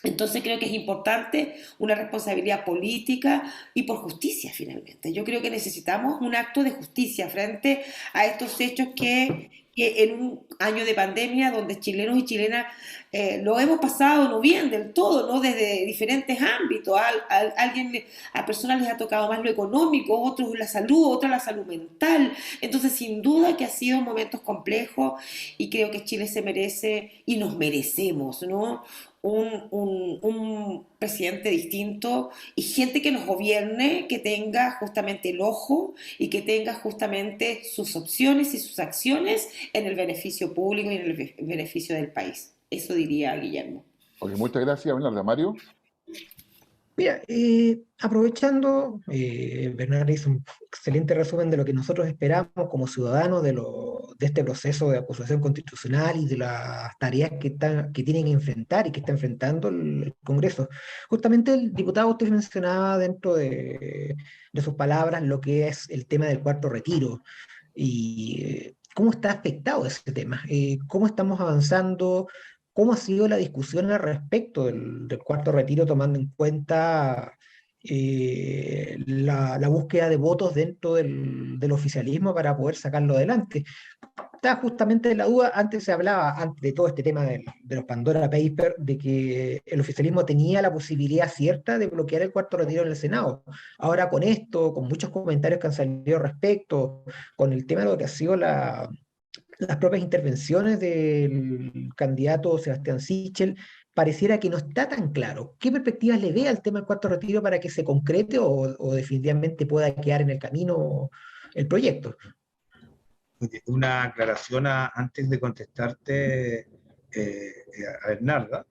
Entonces creo que es importante una responsabilidad política y por justicia finalmente. Yo creo que necesitamos un acto de justicia frente a estos hechos que en un año de pandemia donde chilenos y chilenas lo hemos pasado no bien del todo, ¿no? Desde diferentes ámbitos. A personas les ha tocado más lo económico, otros la salud, otros la salud mental. Entonces, sin duda que ha sido momentos complejos, y creo que Chile se merece y nos merecemos, ¿no? Un presidente distinto y gente que nos gobierne, que tenga justamente el ojo y que tenga justamente sus opciones y sus acciones en el beneficio público y en el beneficio del país. Eso diría Guillermo. Ok, muchas gracias, Bernarda. Mario. Mira, aprovechando, Bernardo hizo un excelente resumen de lo que nosotros esperamos como ciudadanos de este proceso de acusación constitucional y de las tareas que tienen que enfrentar y que está enfrentando el Congreso. Justamente el diputado usted mencionaba dentro de sus palabras lo que es el tema del cuarto retiro y cómo está afectado ese tema, cómo estamos avanzando. ¿Cómo ha sido la discusión al respecto del cuarto retiro, tomando en cuenta la búsqueda de votos dentro del oficialismo para poder sacarlo adelante? Está justamente la duda, antes se hablaba, antes de todo este tema de los Pandora Papers, de que el oficialismo tenía la posibilidad cierta de bloquear el cuarto retiro en el Senado. Ahora con esto, con muchos comentarios que han salido al respecto, con el tema de lo que ha sido las propias intervenciones del candidato Sebastián Sichel, pareciera que no está tan claro. ¿Qué perspectivas le ve al tema del cuarto retiro para que se concrete o definitivamente pueda quedar en el camino el proyecto? Una aclaración antes de contestarte, a Bernarda,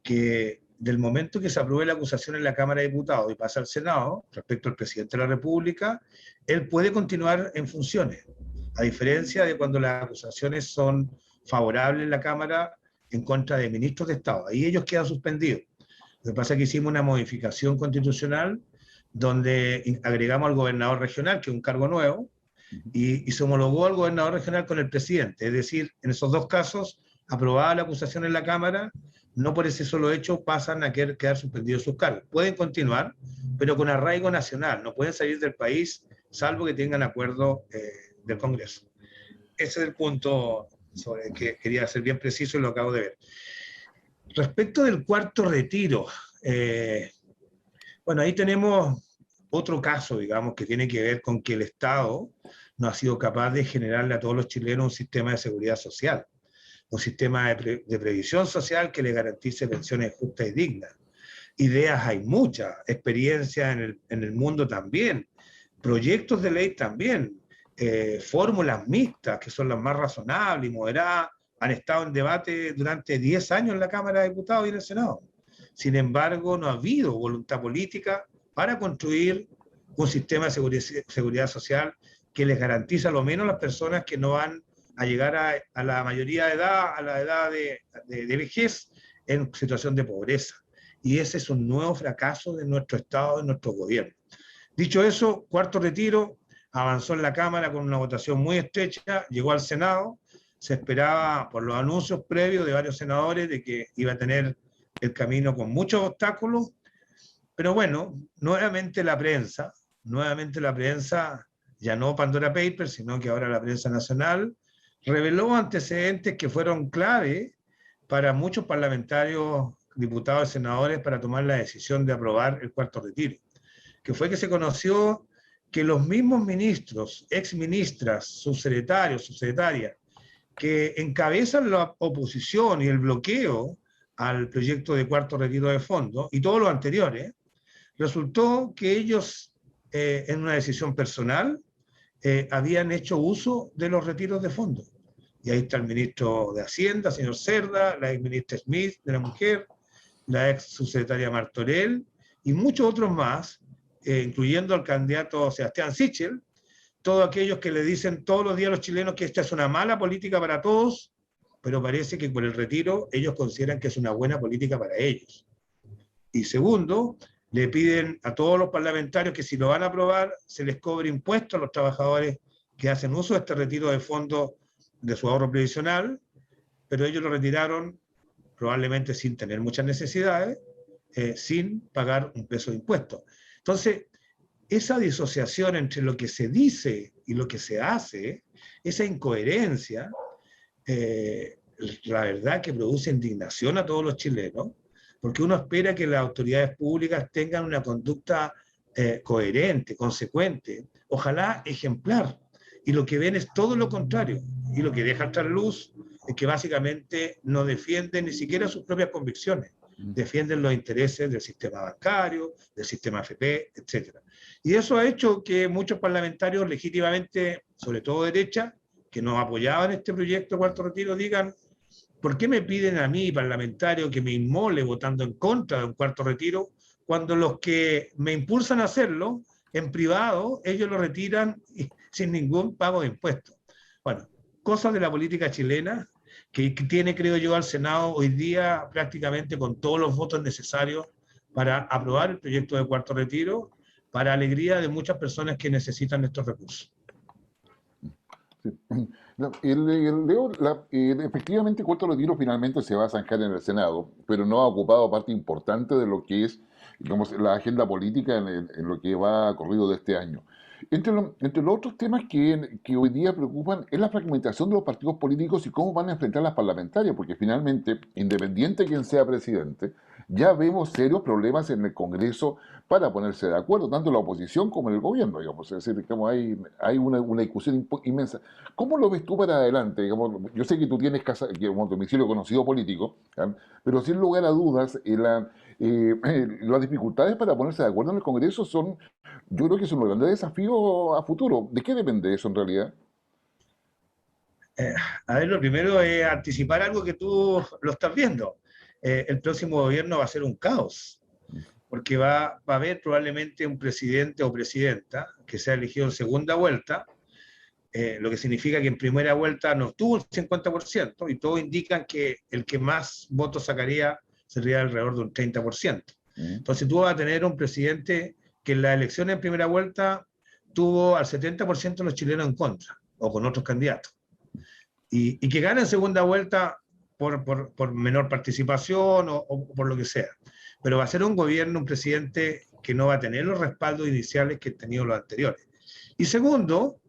que del momento que se apruebe la acusación en la Cámara de Diputados y pasa al Senado, respecto al presidente de la República, él puede continuar en funciones, a diferencia de cuando las acusaciones son favorables en la Cámara en contra de ministros de Estado. Ahí ellos quedan suspendidos. Lo que pasa es que hicimos una modificación constitucional donde agregamos al gobernador regional, que es un cargo nuevo, y se homologó al gobernador regional con el presidente. Es decir, en esos dos casos, aprobada la acusación en la Cámara, no por ese solo hecho pasan a quedar suspendidos sus cargos. Pueden continuar, pero con arraigo nacional. No pueden salir del país, salvo que tengan acuerdo del Congreso. Ese es el punto sobre el que quería ser bien preciso y lo acabo de ver. Respecto del cuarto retiro, bueno, ahí tenemos otro caso, digamos, que tiene que ver con que el Estado no ha sido capaz de generarle a todos los chilenos un sistema de seguridad social, un sistema de previsión social que les garantice pensiones justas y dignas. Ideas hay muchas, experiencia en el mundo también, proyectos de ley también, fórmulas mixtas, que son las más razonables y moderadas, han estado en debate durante 10 años en la Cámara de Diputados y en el Senado. Sin embargo, no ha habido voluntad política para construir un sistema de seguridad social que les garantice a lo menos a las personas que no van a llegar a la mayoría de edad, a la edad de vejez, en situación de pobreza. Y ese es un nuevo fracaso de nuestro Estado, de nuestro gobierno. Dicho eso, cuarto retiro avanzó en la Cámara con una votación muy estrecha, llegó al Senado, se esperaba por los anuncios previos de varios senadores de que iba a tener el camino con muchos obstáculos, pero bueno, nuevamente la prensa, ya no Pandora Papers, sino que ahora la prensa nacional, reveló antecedentes que fueron clave para muchos parlamentarios, diputados y senadores para tomar la decisión de aprobar el cuarto retiro, que fue que se conoció que los mismos ministros, exministras, subsecretarios, subsecretarias, que encabezan la oposición y el bloqueo al proyecto de cuarto retiro de fondo, y todos los anteriores, resultó que ellos en una decisión personal, habían hecho uso de los retiros de fondos. Y ahí está el ministro de Hacienda, señor Cerda, la ex ministra Smith, de la Mujer, la ex subsecretaria Martorell, y muchos otros más, incluyendo al candidato Sebastián Sichel, todos aquellos que le dicen todos los días a los chilenos que esta es una mala política para todos, pero parece que por el retiro ellos consideran que es una buena política para ellos. Y segundo, le piden a todos los parlamentarios que si lo van a aprobar, se les cobre impuestos a los trabajadores que hacen uso de este retiro de fondos de su ahorro previsional, pero ellos lo retiraron probablemente sin tener muchas necesidades, sin pagar un peso de impuestos. Entonces, esa disociación entre lo que se dice y lo que se hace, esa incoherencia, la verdad que produce indignación a todos los chilenos, porque uno espera que las autoridades públicas tengan una conducta coherente, consecuente, ojalá ejemplar, y lo que ven es todo lo contrario, y lo que deja estar luz es que básicamente no defienden ni siquiera sus propias convicciones, defienden los intereses del sistema bancario, del sistema AFP, etc. Y eso ha hecho que muchos parlamentarios legítimamente, sobre todo derecha, que nos apoyaban este proyecto Cuarto Retiro, digan: ¿por qué me piden a mí, parlamentario, que me inmole votando en contra de un cuarto retiro, cuando los que me impulsan a hacerlo, en privado, ellos lo retiran sin ningún pago de impuestos? Bueno, cosas de la política chilena que tiene, creo yo, al Senado hoy día prácticamente con todos los votos necesarios para aprobar el proyecto de cuarto retiro, para alegría de muchas personas que necesitan estos recursos. Sí. Efectivamente, Cuarto Retiro finalmente se va a zanjar en el Senado, pero no ha ocupado parte importante de lo que es, digamos, la agenda política en lo que va corrido de este año. Entre los otros temas que hoy día preocupan es la fragmentación de los partidos políticos y cómo van a enfrentar las parlamentarias, porque finalmente, independiente de quién sea presidente, ya vemos serios problemas en el Congreso para ponerse de acuerdo, tanto la oposición como el gobierno, digamos. Es decir, digamos, hay una discusión inmensa. ¿Cómo lo ves tú para adelante? Digamos, yo sé que tú tienes un domicilio conocido político, ¿ya? Pero sin lugar a dudas, las dificultades para ponerse de acuerdo en el Congreso son, yo creo que son un gran desafío a futuro. ¿De qué depende eso en realidad? A ver, lo primero es anticipar algo que tú lo estás viendo. El próximo gobierno va a ser un caos, porque va a haber probablemente un presidente o presidenta que sea elegido en segunda vuelta, lo que significa que en primera vuelta no obtuvo el 50%, y todos indican que el que más votos sacaría sería alrededor de un 30%. Entonces tú vas a tener un presidente que en las elecciones en primera vuelta tuvo al 70% de los chilenos en contra, o con otros candidatos, y que gana en segunda vuelta por menor participación o por lo que sea. Pero va a ser un gobierno, un presidente que no va a tener los respaldos iniciales que han tenido los anteriores. Y segundo,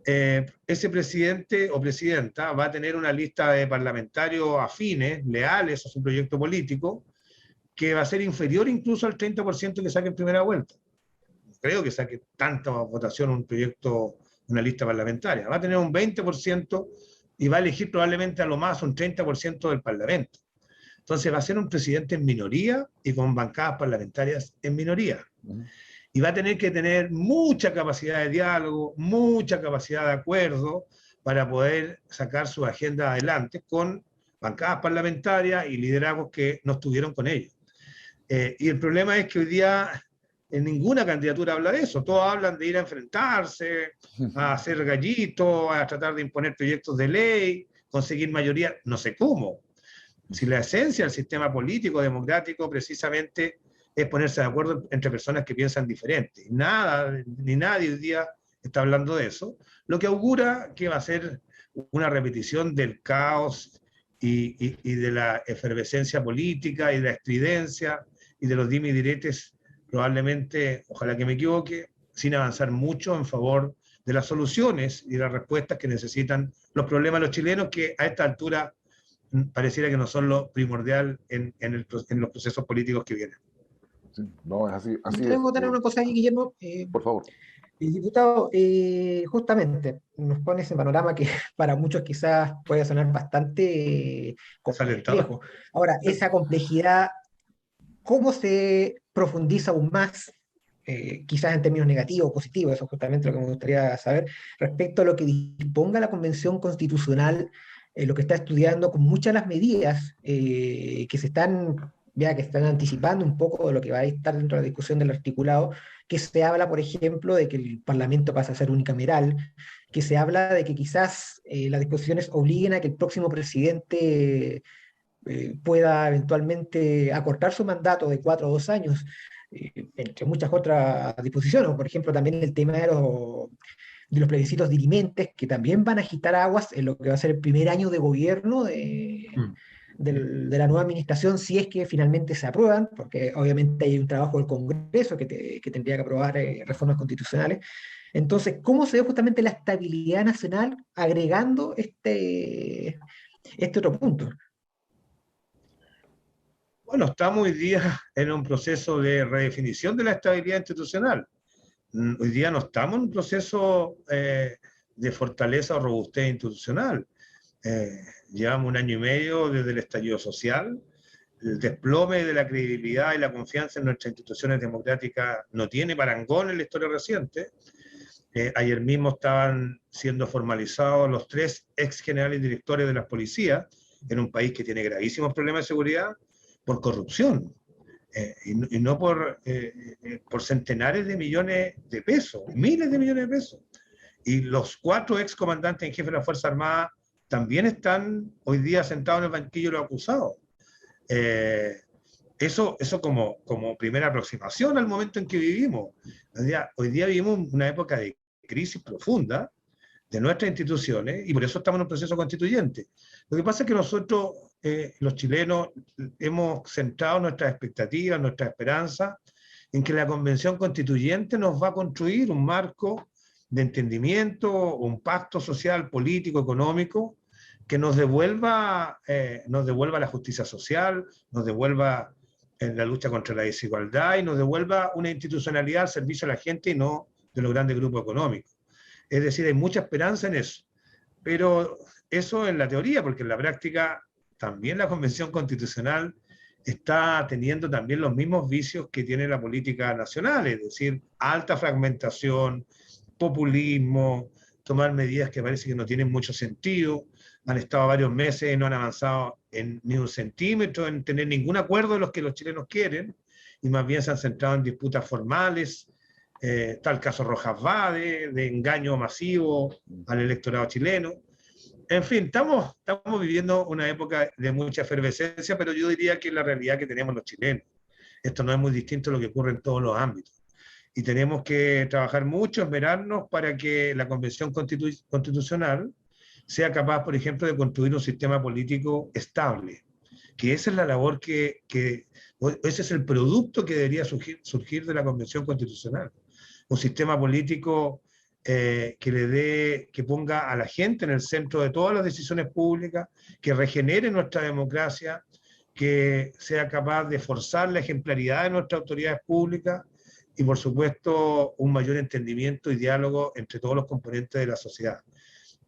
ese presidente o presidenta va a tener una lista de parlamentarios afines, leales a su proyecto político, que va a ser inferior incluso al 30% que saque en primera vuelta. Creo que saque tanta votación un proyecto, una lista parlamentaria. Va a tener un 20% y va a elegir probablemente a lo más un 30% del Parlamento. Entonces va a ser un presidente en minoría y con bancadas parlamentarias en minoría. Y va a tener que tener mucha capacidad de diálogo, mucha capacidad de acuerdo para poder sacar su agenda adelante con bancadas parlamentarias y liderazgos que no estuvieron con ellos. Y el problema es que hoy día en ninguna candidatura habla de eso. Todos hablan de ir a enfrentarse, a hacer gallitos, a tratar de imponer proyectos de ley, conseguir mayoría, no sé cómo. Si la esencia del sistema político democrático precisamente es ponerse de acuerdo entre personas que piensan diferente. Nada, ni nadie hoy día está hablando de eso, lo que augura que va a ser una repetición del caos y de la efervescencia política y de la estridencia y de los dimes y diretes, probablemente, ojalá que me equivoque, sin avanzar mucho en favor de las soluciones y las respuestas que necesitan los problemas de los chilenos, que a esta altura pareciera que no son lo primordial en los procesos políticos que vienen. Sí, no, es así, así Yo tengo que tener una cosa ahí, Guillermo. Por favor. El diputado, justamente nos pone ese panorama que para muchos quizás puede sonar bastante complejo. Ahora, esa complejidad, ¿cómo se profundiza aún más quizás en términos negativos o positivos, eso es justamente lo que me gustaría saber, respecto a lo que disponga la Convención Constitucional, lo que está estudiando con muchas de las medidas que se están, ya que están anticipando un poco de lo que va a estar dentro de la discusión del articulado, que se habla, por ejemplo, de que el Parlamento pasa a ser unicameral, que se habla de que quizás las disposiciones obliguen a que el próximo presidente pueda eventualmente acortar su mandato de 4 a 2 años, entre muchas otras disposiciones, por ejemplo, también el tema de los plebiscitos dirimentes, que también van a agitar aguas en lo que va a ser el primer año de gobierno Mm. de la nueva administración, si es que finalmente se aprueban, porque obviamente hay un trabajo del Congreso que tendría que aprobar reformas constitucionales. Entonces, ¿cómo se ve justamente la estabilidad nacional agregando este otro punto? Bueno, estamos hoy día en un proceso de redefinición de la estabilidad institucional. Hoy día no estamos en un proceso de fortaleza o robustez institucional. Eh, Llevamos 1 año y medio desde el estallido social. El desplome de la credibilidad y la confianza en nuestras instituciones democráticas no tiene parangón en la historia reciente. Ayer mismo estaban siendo formalizados los 3 ex generales directores de las policías en un país que tiene gravísimos problemas de seguridad por corrupción. Y no por centenares de millones de pesos, miles de millones de pesos. Y los 4 ex comandantes en jefe de la Fuerza Armada también están hoy día sentados en el banquillo de los acusados. Eso como primera aproximación al momento en que vivimos. Hoy día vivimos una época de crisis profunda de nuestras instituciones y por eso estamos en un proceso constituyente. Lo que pasa es que nosotros, los chilenos, hemos centrado nuestras expectativas, nuestras esperanzas en que la Convención Constituyente nos va a construir un marco de entendimiento, un pacto social, político, económico, que nos devuelva la justicia social, nos devuelva en la lucha contra la desigualdad y nos devuelva una institucionalidad al servicio de la gente y no de los grandes grupos económicos. Es decir, hay mucha esperanza en eso. Pero eso en la teoría, porque en la práctica también la Convención Constitucional está teniendo también los mismos vicios que tiene la política nacional, es decir, alta fragmentación, populismo, tomar medidas que parece que no tienen mucho sentido. Han estado varios meses y no han avanzado en ni un centímetro en tener ningún acuerdo de los que los chilenos quieren, y más bien se han centrado en disputas formales. Está el caso Rojas Vade, de engaño masivo al electorado chileno. En fin, estamos viviendo una época de mucha efervescencia, pero yo diría que es la realidad que tenemos los chilenos. Esto no es muy distinto a lo que ocurre en todos los ámbitos. Y tenemos que trabajar mucho, esmerarnos para que la Convención Constitucional sea capaz, por ejemplo, de construir un sistema político estable, que esa es la labor ese es el producto que debería surgir de la Convención Constitucional. Un sistema político que ponga a la gente en el centro de todas las decisiones públicas, que regenere nuestra democracia, que sea capaz de forzar la ejemplaridad de nuestras autoridades públicas y, por supuesto, un mayor entendimiento y diálogo entre todos los componentes de la sociedad.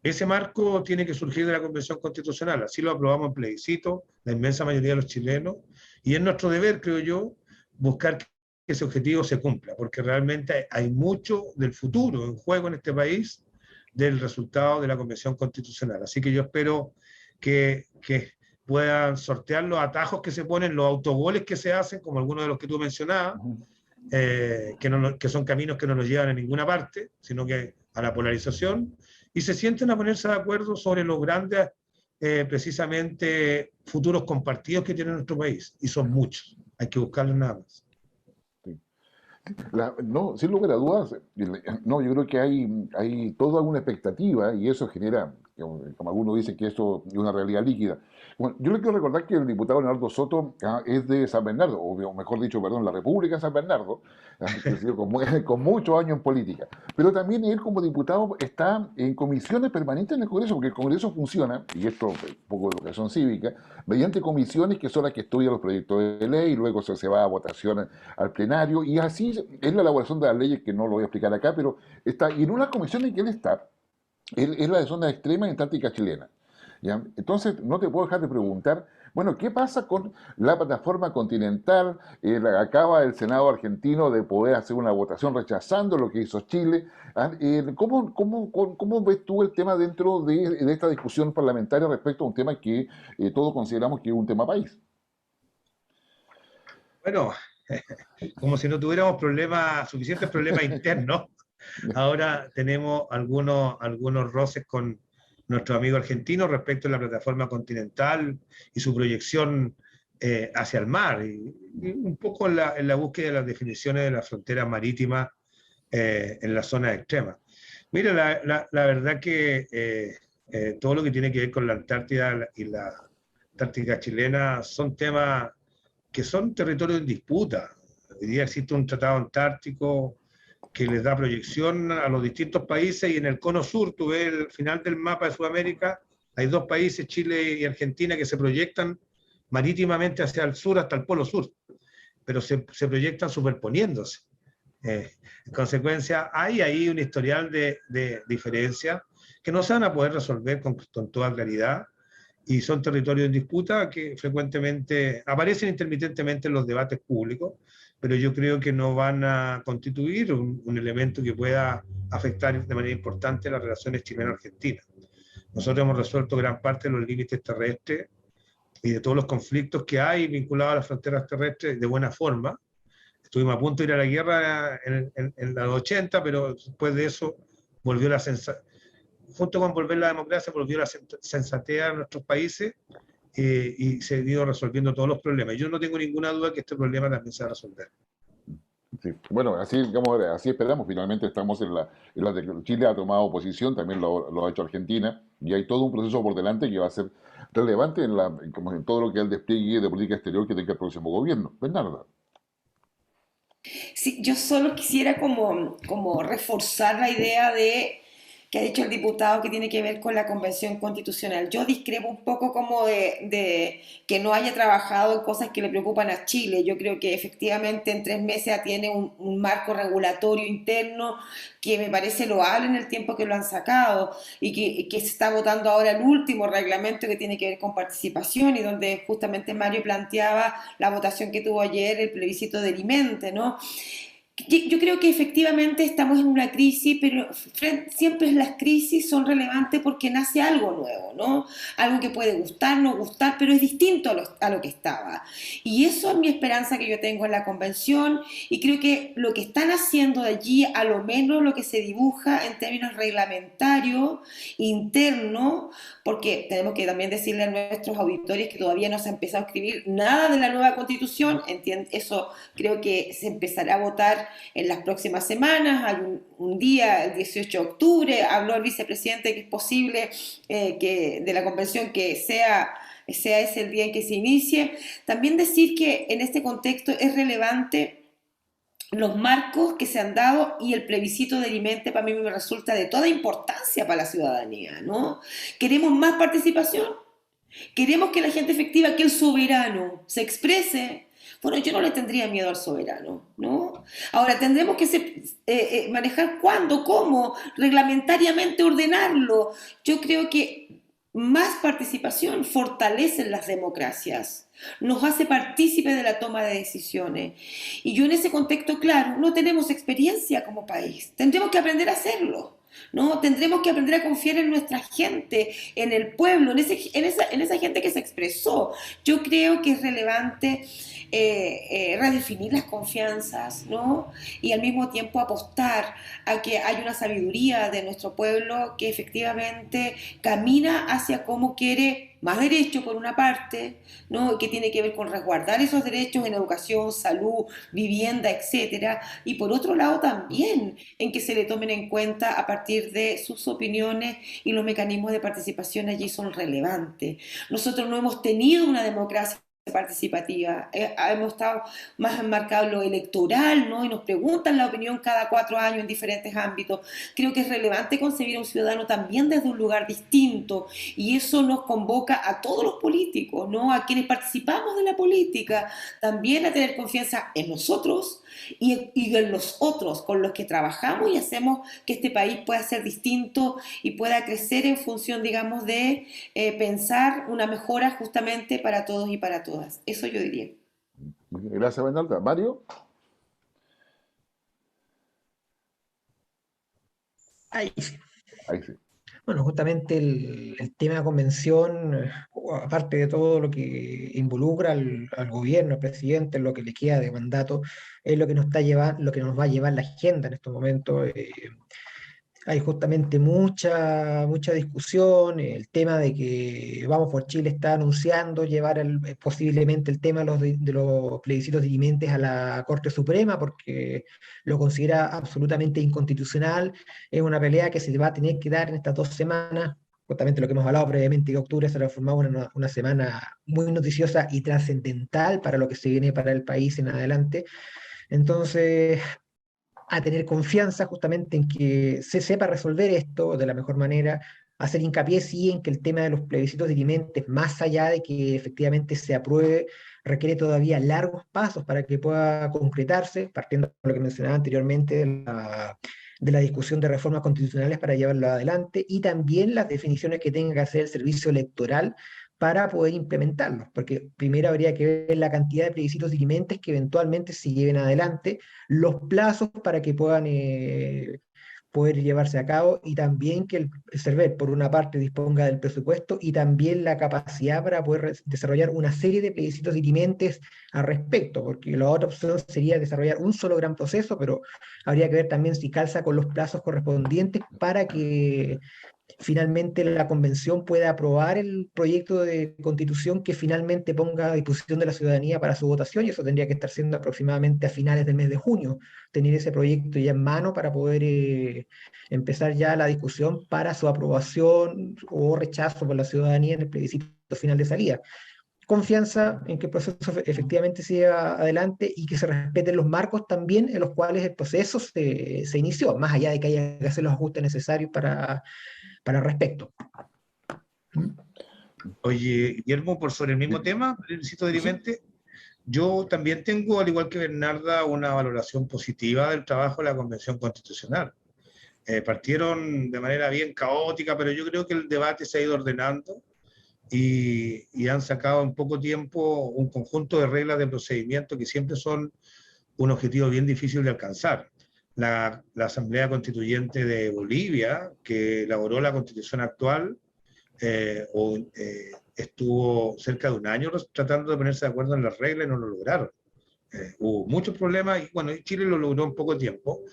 Ese marco tiene que surgir de la Convención Constitucional, así lo aprobamos en plebiscito, la inmensa mayoría de los chilenos, y es nuestro deber, creo yo, buscar que ese objetivo se cumpla, porque realmente hay mucho del futuro en juego en este país del resultado de la Convención Constitucional. Así que yo espero que puedan sortear los atajos que se ponen, los autogoles que se hacen, como algunos de los que tú mencionabas, que son caminos que no nos llevan a ninguna parte, sino que a la polarización, y se sienten a ponerse de acuerdo sobre los grandes, precisamente, futuros compartidos que tiene nuestro país, y son muchos, hay que buscarlos nada más. No, sin lugar a dudas, no, yo creo que hay toda una expectativa y eso genera, como algunos dicen, que eso es una realidad líquida. Bueno, yo le quiero recordar que el diputado Leonardo Soto es de San Bernardo, o mejor dicho, perdón, la República de San Bernardo, que ha sido con muchos años en política. Pero también él como diputado está en comisiones permanentes en el Congreso, porque el Congreso funciona, y esto es un poco de educación cívica, mediante comisiones que son las que estudian los proyectos de ley, y luego se va a votación al plenario, y así es la elaboración de las leyes, que no lo voy a explicar acá, pero está, y en una comisión en que él está, él es la de zona extrema y antártica chilena. ¿ya? Entonces, no te puedo dejar de preguntar, bueno, ¿qué pasa con la plataforma continental? Acaba el Senado argentino de poder hacer una votación rechazando lo que hizo Chile. ¿Ah? ¿Cómo ves tú el tema dentro de esta discusión parlamentaria respecto a un tema que todos consideramos que es un tema país? Bueno, como si no tuviéramos suficientes problemas internos. Ahora tenemos algunos roces con nuestros amigos argentinos respecto a la plataforma continental y su proyección hacia el mar, y un poco en la búsqueda de las definiciones de las fronteras marítimas en las zonas extremas. Mira, la verdad que todo lo que tiene que ver con la Antártida y la Antártica chilena son temas que son territorios en disputa. Hoy día existe un tratado antártico que les da proyección a los distintos países, y en el cono sur, tú ves el final del mapa de Sudamérica, hay dos países, Chile y Argentina, que se proyectan marítimamente hacia el sur, hasta el polo sur, pero se proyectan superponiéndose. En consecuencia, hay ahí un historial de diferencias que no se van a poder resolver con toda claridad, y son territorios en disputa que frecuentemente aparecen intermitentemente en los debates públicos, pero yo creo que no van a constituir un elemento que pueda afectar de manera importante las relaciones chileno-argentinas. Nosotros hemos resuelto gran parte de los límites terrestres y de todos los conflictos que hay vinculados a las fronteras terrestres de buena forma. Estuvimos a punto de ir a la guerra en los 80, pero después de eso volvió la sensación, junto con volver la democracia, volvió la sensatez a nuestros países, y se han ido resolviendo todos los problemas. Yo no tengo ninguna duda que este problema también se va a resolver. Sí. Bueno, así, digamos, así esperamos. Finalmente estamos Chile ha tomado posición, también lo ha hecho Argentina, y hay todo un proceso por delante que va a ser relevante como en todo lo que es el despliegue de política exterior que tenga el próximo gobierno. Bernarda. Sí, yo solo quisiera como reforzar la idea de que ha dicho el diputado que tiene que ver con la Convención Constitucional. Yo discrepo un poco como de que no haya trabajado en cosas que le preocupan a Chile. Yo creo que efectivamente en 3 meses tiene un marco regulatorio interno que me parece loable en el tiempo que lo han sacado, y que se está votando ahora el último reglamento que tiene que ver con participación, y donde justamente Mario planteaba la votación que tuvo ayer, el plebiscito del IMENTE, ¿no? Yo creo que efectivamente estamos en una crisis, pero siempre las crisis son relevantes porque nace algo nuevo, ¿no? Algo que puede gustar, no gustar, pero es distinto a lo que estaba. Y eso es mi esperanza que yo tengo en la convención, y creo que lo que están haciendo de allí, a lo menos lo que se dibuja en términos reglamentarios, internos, porque tenemos que también decirle a nuestros auditores que todavía no se ha empezado a escribir nada de la nueva constitución, eso creo que se empezará a votar en las próximas semanas. Hay un día, el 18 de octubre, habló el vicepresidente que es posible que de la convención que sea ese el día en que se inicie. También decir que en este contexto es relevante los marcos que se han dado, y el plebiscito del IMENTE para mí me resulta de toda importancia para la ciudadanía, ¿no? Queremos más participación, queremos que la gente efectiva, que el soberano se exprese. Bueno, yo no le tendría miedo al soberano, ¿no? Ahora, tendremos que manejar cuándo, cómo, reglamentariamente ordenarlo. Yo creo que más participación fortalece las democracias, nos hace partícipe de la toma de decisiones. Y yo en ese contexto, claro, no tenemos experiencia como país. Tendremos que aprender a hacerlo. ¿No? Tendremos que aprender a confiar en nuestra gente, en el pueblo, en esa gente que se expresó. Yo creo que es relevante redefinir las confianzas, ¿no? Y al mismo tiempo apostar a que hay una sabiduría de nuestro pueblo que efectivamente camina hacia cómo quiere más derecho por una parte, ¿no? Que tiene que ver con resguardar esos derechos en educación, salud, vivienda, etcétera, y por otro lado también en que se le tomen en cuenta a partir de sus opiniones, y los mecanismos de participación allí son relevantes. Nosotros no hemos tenido una democracia participativa, hemos estado más enmarcados en lo electoral, ¿no? Y nos preguntan la opinión cada 4 años en diferentes ámbitos. Creo que es relevante concebir a un ciudadano también desde un lugar distinto, y eso nos convoca a todos los políticos, ¿no? A quienes participamos de la política, también a tener confianza en nosotros y en los otros con los que trabajamos y hacemos que este país pueda ser distinto y pueda crecer en función, digamos, de pensar una mejora justamente para todos y para todas. Eso yo diría. Gracias, Bernarda. Mario. Ahí sí. Ahí sí. Bueno, justamente el tema de convención, aparte de todo lo que involucra al gobierno, al presidente, lo que le queda de mandato, es lo que nos está llevando, lo que nos va a llevar la agenda en estos momentos. Hay justamente mucha discusión, el tema de que Vamos por Chile está anunciando llevar posiblemente el tema de los plebiscitos dirimentes a la Corte Suprema porque lo considera absolutamente inconstitucional. Es una pelea que se va a tener que dar en estas 2 semanas, justamente lo que hemos hablado previamente, que octubre se ha transformado en una semana muy noticiosa y trascendental para lo que se viene para el país en adelante. Entonces, a tener confianza justamente en que se sepa resolver esto de la mejor manera, hacer hincapié sí en que el tema de los plebiscitos dirimentes, más allá de que efectivamente se apruebe, requiere todavía largos pasos para que pueda concretarse, partiendo de lo que mencionaba anteriormente de la discusión de reformas constitucionales para llevarlo adelante, y también las definiciones que tenga que hacer el servicio electoral para poder implementarlos, porque primero habría que ver la cantidad de plebiscitos dirimentes que eventualmente se lleven adelante, los plazos para que puedan poder llevarse a cabo, y también que el CERVEL, por una parte, disponga del presupuesto y también la capacidad para poder desarrollar una serie de plebiscitos dirimentes al respecto, porque la otra opción sería desarrollar un solo gran proceso, pero habría que ver también si calza con los plazos correspondientes para que finalmente la convención pueda aprobar el proyecto de constitución que finalmente ponga a disposición de la ciudadanía para su votación, y eso tendría que estar siendo aproximadamente a finales del mes de junio, tener ese proyecto ya en mano para poder empezar ya la discusión para su aprobación o rechazo por la ciudadanía en el plebiscito final de salida. Confianza en que el proceso efectivamente siga adelante y que se respeten los marcos también en los cuales el proceso se inició, más allá de que haya que hacer los ajustes necesarios para el respecto. Oye, Guillermo, por sobre el mismo tema, el plebiscito dirimente, yo también tengo, al igual que Bernarda, una valoración positiva del trabajo de la Convención Constitucional. Partieron de manera bien caótica, pero yo creo que el debate se ha ido ordenando y han sacado en poco tiempo un conjunto de reglas de procedimiento que siempre son un objetivo bien difícil de alcanzar. La Asamblea Constituyente de Bolivia, que elaboró la Constitución actual, estuvo cerca de un año tratando de ponerse de acuerdo en las reglas y no lo lograron. Hubo muchos problemas y bueno, Chile lo logró en poco tiempo,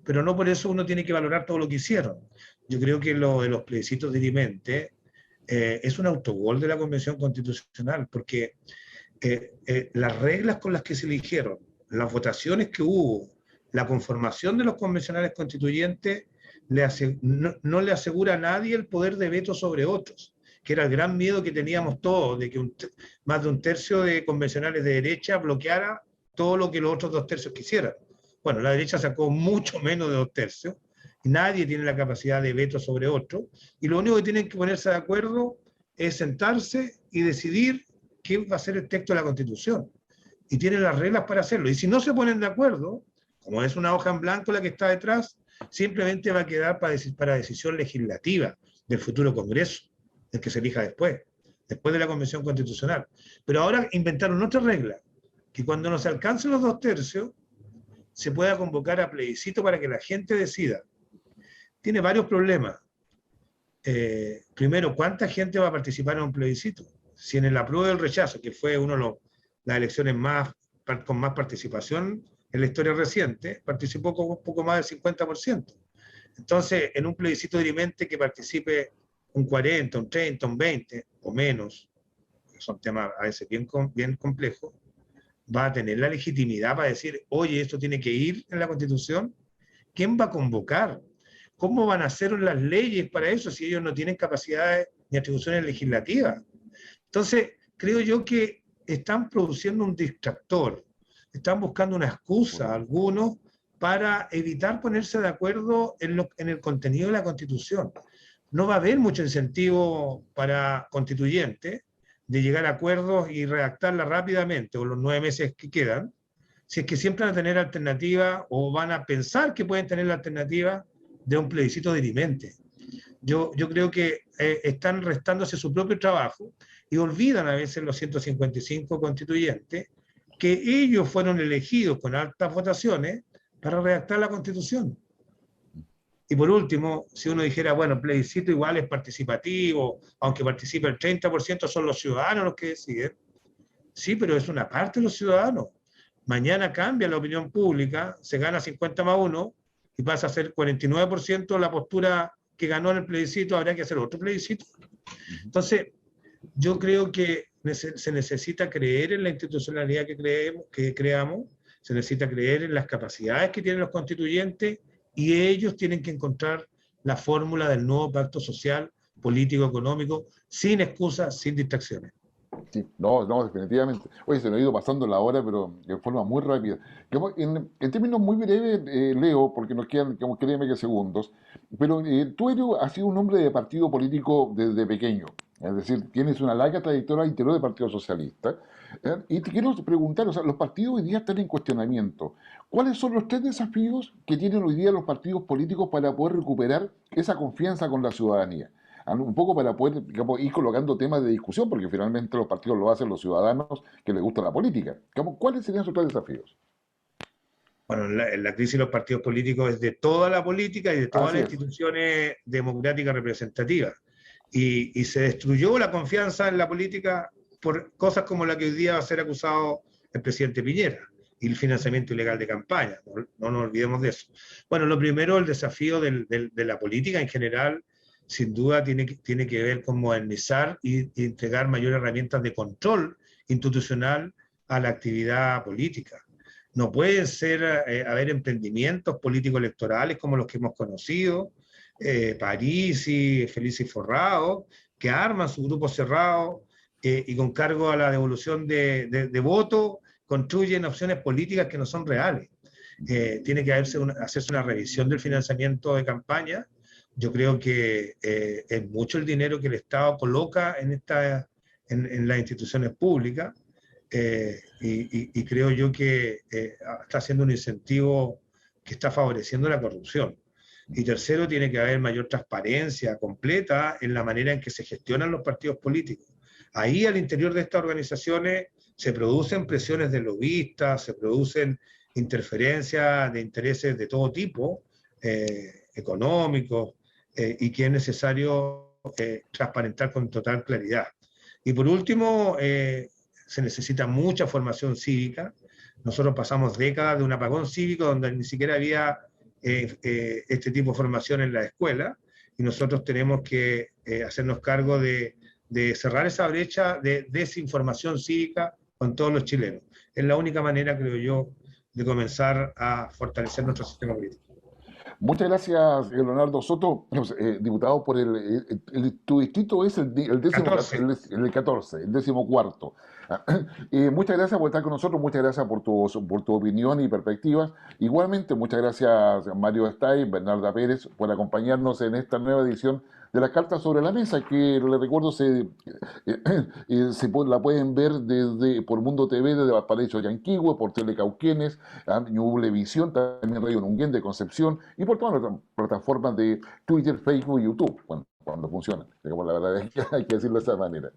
pero no por eso uno tiene que valorar todo lo que hicieron. Yo creo que lo de los plebiscitos dirimentes es un autogol de la Convención Constitucional, porque las reglas con las que se eligieron, las votaciones que hubo, la conformación de los convencionales constituyentes no le asegura a nadie el poder de veto sobre otros, que era el gran miedo que teníamos todos, de que más de un tercio de convencionales de derecha bloqueara todo lo que los otros 2 tercios quisieran. Bueno, la derecha sacó mucho menos de 2 tercios, y nadie tiene la capacidad de veto sobre otro, y lo único que tienen que ponerse de acuerdo es sentarse y decidir qué va a ser el texto de la Constitución, y tienen las reglas para hacerlo, y si no se ponen de acuerdo, como es una hoja en blanco la que está detrás, simplemente va a quedar para decisión legislativa del futuro Congreso, el que se elija después de la Convención Constitucional. Pero ahora inventaron otra regla, que cuando no se alcancen los 2 tercios, se pueda convocar a plebiscito para que la gente decida. Tiene varios problemas. Primero, ¿cuánta gente va a participar en un plebiscito? Si en el apruebo y el rechazo, que fue una de las elecciones con más participación en la historia reciente, participó con un poco más del 50%. Entonces, en un plebiscito dirimente que participe un 40, un 30, un 20 o menos, que son temas a veces bien complejos, va a tener la legitimidad para decir, oye, esto tiene que ir en la Constitución. ¿Quién va a convocar? ¿Cómo van a hacer las leyes para eso si ellos no tienen capacidades ni atribuciones legislativas? Entonces, creo yo que están produciendo un distractor, están buscando una excusa algunos para evitar ponerse de acuerdo en el contenido de la Constitución. No va a haber mucho incentivo para constituyentes de llegar a acuerdos y redactarla rápidamente, o los 9 meses que quedan, si es que siempre van a tener alternativa o van a pensar que pueden tener la alternativa de un plebiscito dirimente. Yo creo que están restándose su propio trabajo y olvidan a veces los 155 constituyentes que ellos fueron elegidos con altas votaciones para redactar la Constitución. Y por último, si uno dijera, bueno, el plebiscito igual es participativo, aunque participa el 30%, son los ciudadanos los que deciden. Sí, pero es una parte de los ciudadanos. Mañana cambia la opinión pública, se gana 50+1 y pasa a ser 49% la postura que ganó en el plebiscito, habría que hacer otro plebiscito. Entonces, yo creo que se necesita creer en la institucionalidad que creamos, se necesita creer en las capacidades que tienen los constituyentes y ellos tienen que encontrar la fórmula del nuevo pacto social, político, económico, sin excusas, sin distracciones. Sí, no, definitivamente. Oye, se nos ha ido pasando la hora, pero de forma muy rápida. En términos muy breves, Leo, porque nos quedan, créeme que segundos, pero tú has sido un hombre de partido político desde pequeño. Es decir, tienes una larga trayectoria al interior del Partido Socialista. Y te quiero preguntar, o sea, los partidos hoy día están en cuestionamiento. ¿Cuáles son los 3 desafíos que tienen hoy día los partidos políticos para poder recuperar esa confianza con la ciudadanía? Un poco para poder, digamos, ir colocando temas de discusión, porque finalmente los partidos lo hacen los ciudadanos que les gusta la política. Digamos, ¿cuáles serían sus 3 desafíos? Bueno, la crisis de los partidos políticos es de toda la política y de todas las instituciones democráticas representativas. Y se destruyó la confianza en la política por cosas como la que hoy día va a ser acusado el presidente Piñera y el financiamiento ilegal de campaña. No nos olvidemos de eso. Bueno, lo primero, el desafío de la política en general, sin duda tiene que ver con modernizar y entregar mayores herramientas de control institucional a la actividad política. No pueden haber emprendimientos políticos electorales como los que hemos conocido, Parisi, Feliz y Forrado, que arman su grupo cerrado y con cargo a la devolución de votos construyen opciones políticas que no son reales. Tiene que hacerse una revisión del financiamiento de campaña. Yo creo que es mucho el dinero que el Estado coloca en las instituciones públicas y creo yo que está haciendo un incentivo que está favoreciendo la corrupción. Y tercero, tiene que haber mayor transparencia completa en la manera en que se gestionan los partidos políticos. Ahí, al interior de estas organizaciones, se producen presiones de lobistas, se producen interferencias de intereses de todo tipo, económicos, y que es necesario transparentar con total claridad. Y por último, se necesita mucha formación cívica. Nosotros pasamos décadas de un apagón cívico donde ni siquiera había este tipo de formación en la escuela, y nosotros tenemos que hacernos cargo de cerrar esa brecha de desinformación cívica con todos los chilenos. Es la única manera, creo yo, de comenzar a fortalecer nuestro sistema político. Muchas gracias, Leonardo Soto, diputado por tu distrito es el 14, el 14, el 14. Muchas gracias por estar con nosotros, muchas gracias por tu opinión y perspectivas. Igualmente, muchas gracias Mario Stay, Bernarda Pérez, por acompañarnos en esta nueva edición de las Cartas sobre la Mesa, que les recuerdo la pueden ver por Mundo TV, desde Valparaíso Yanquihue, por Telecauquenes, Ñublevisión, también Radio Nunguén de Concepción, y por todas las plataformas de Twitter, Facebook y YouTube, cuando funcionan. La verdad es que hay que decirlo de esa manera.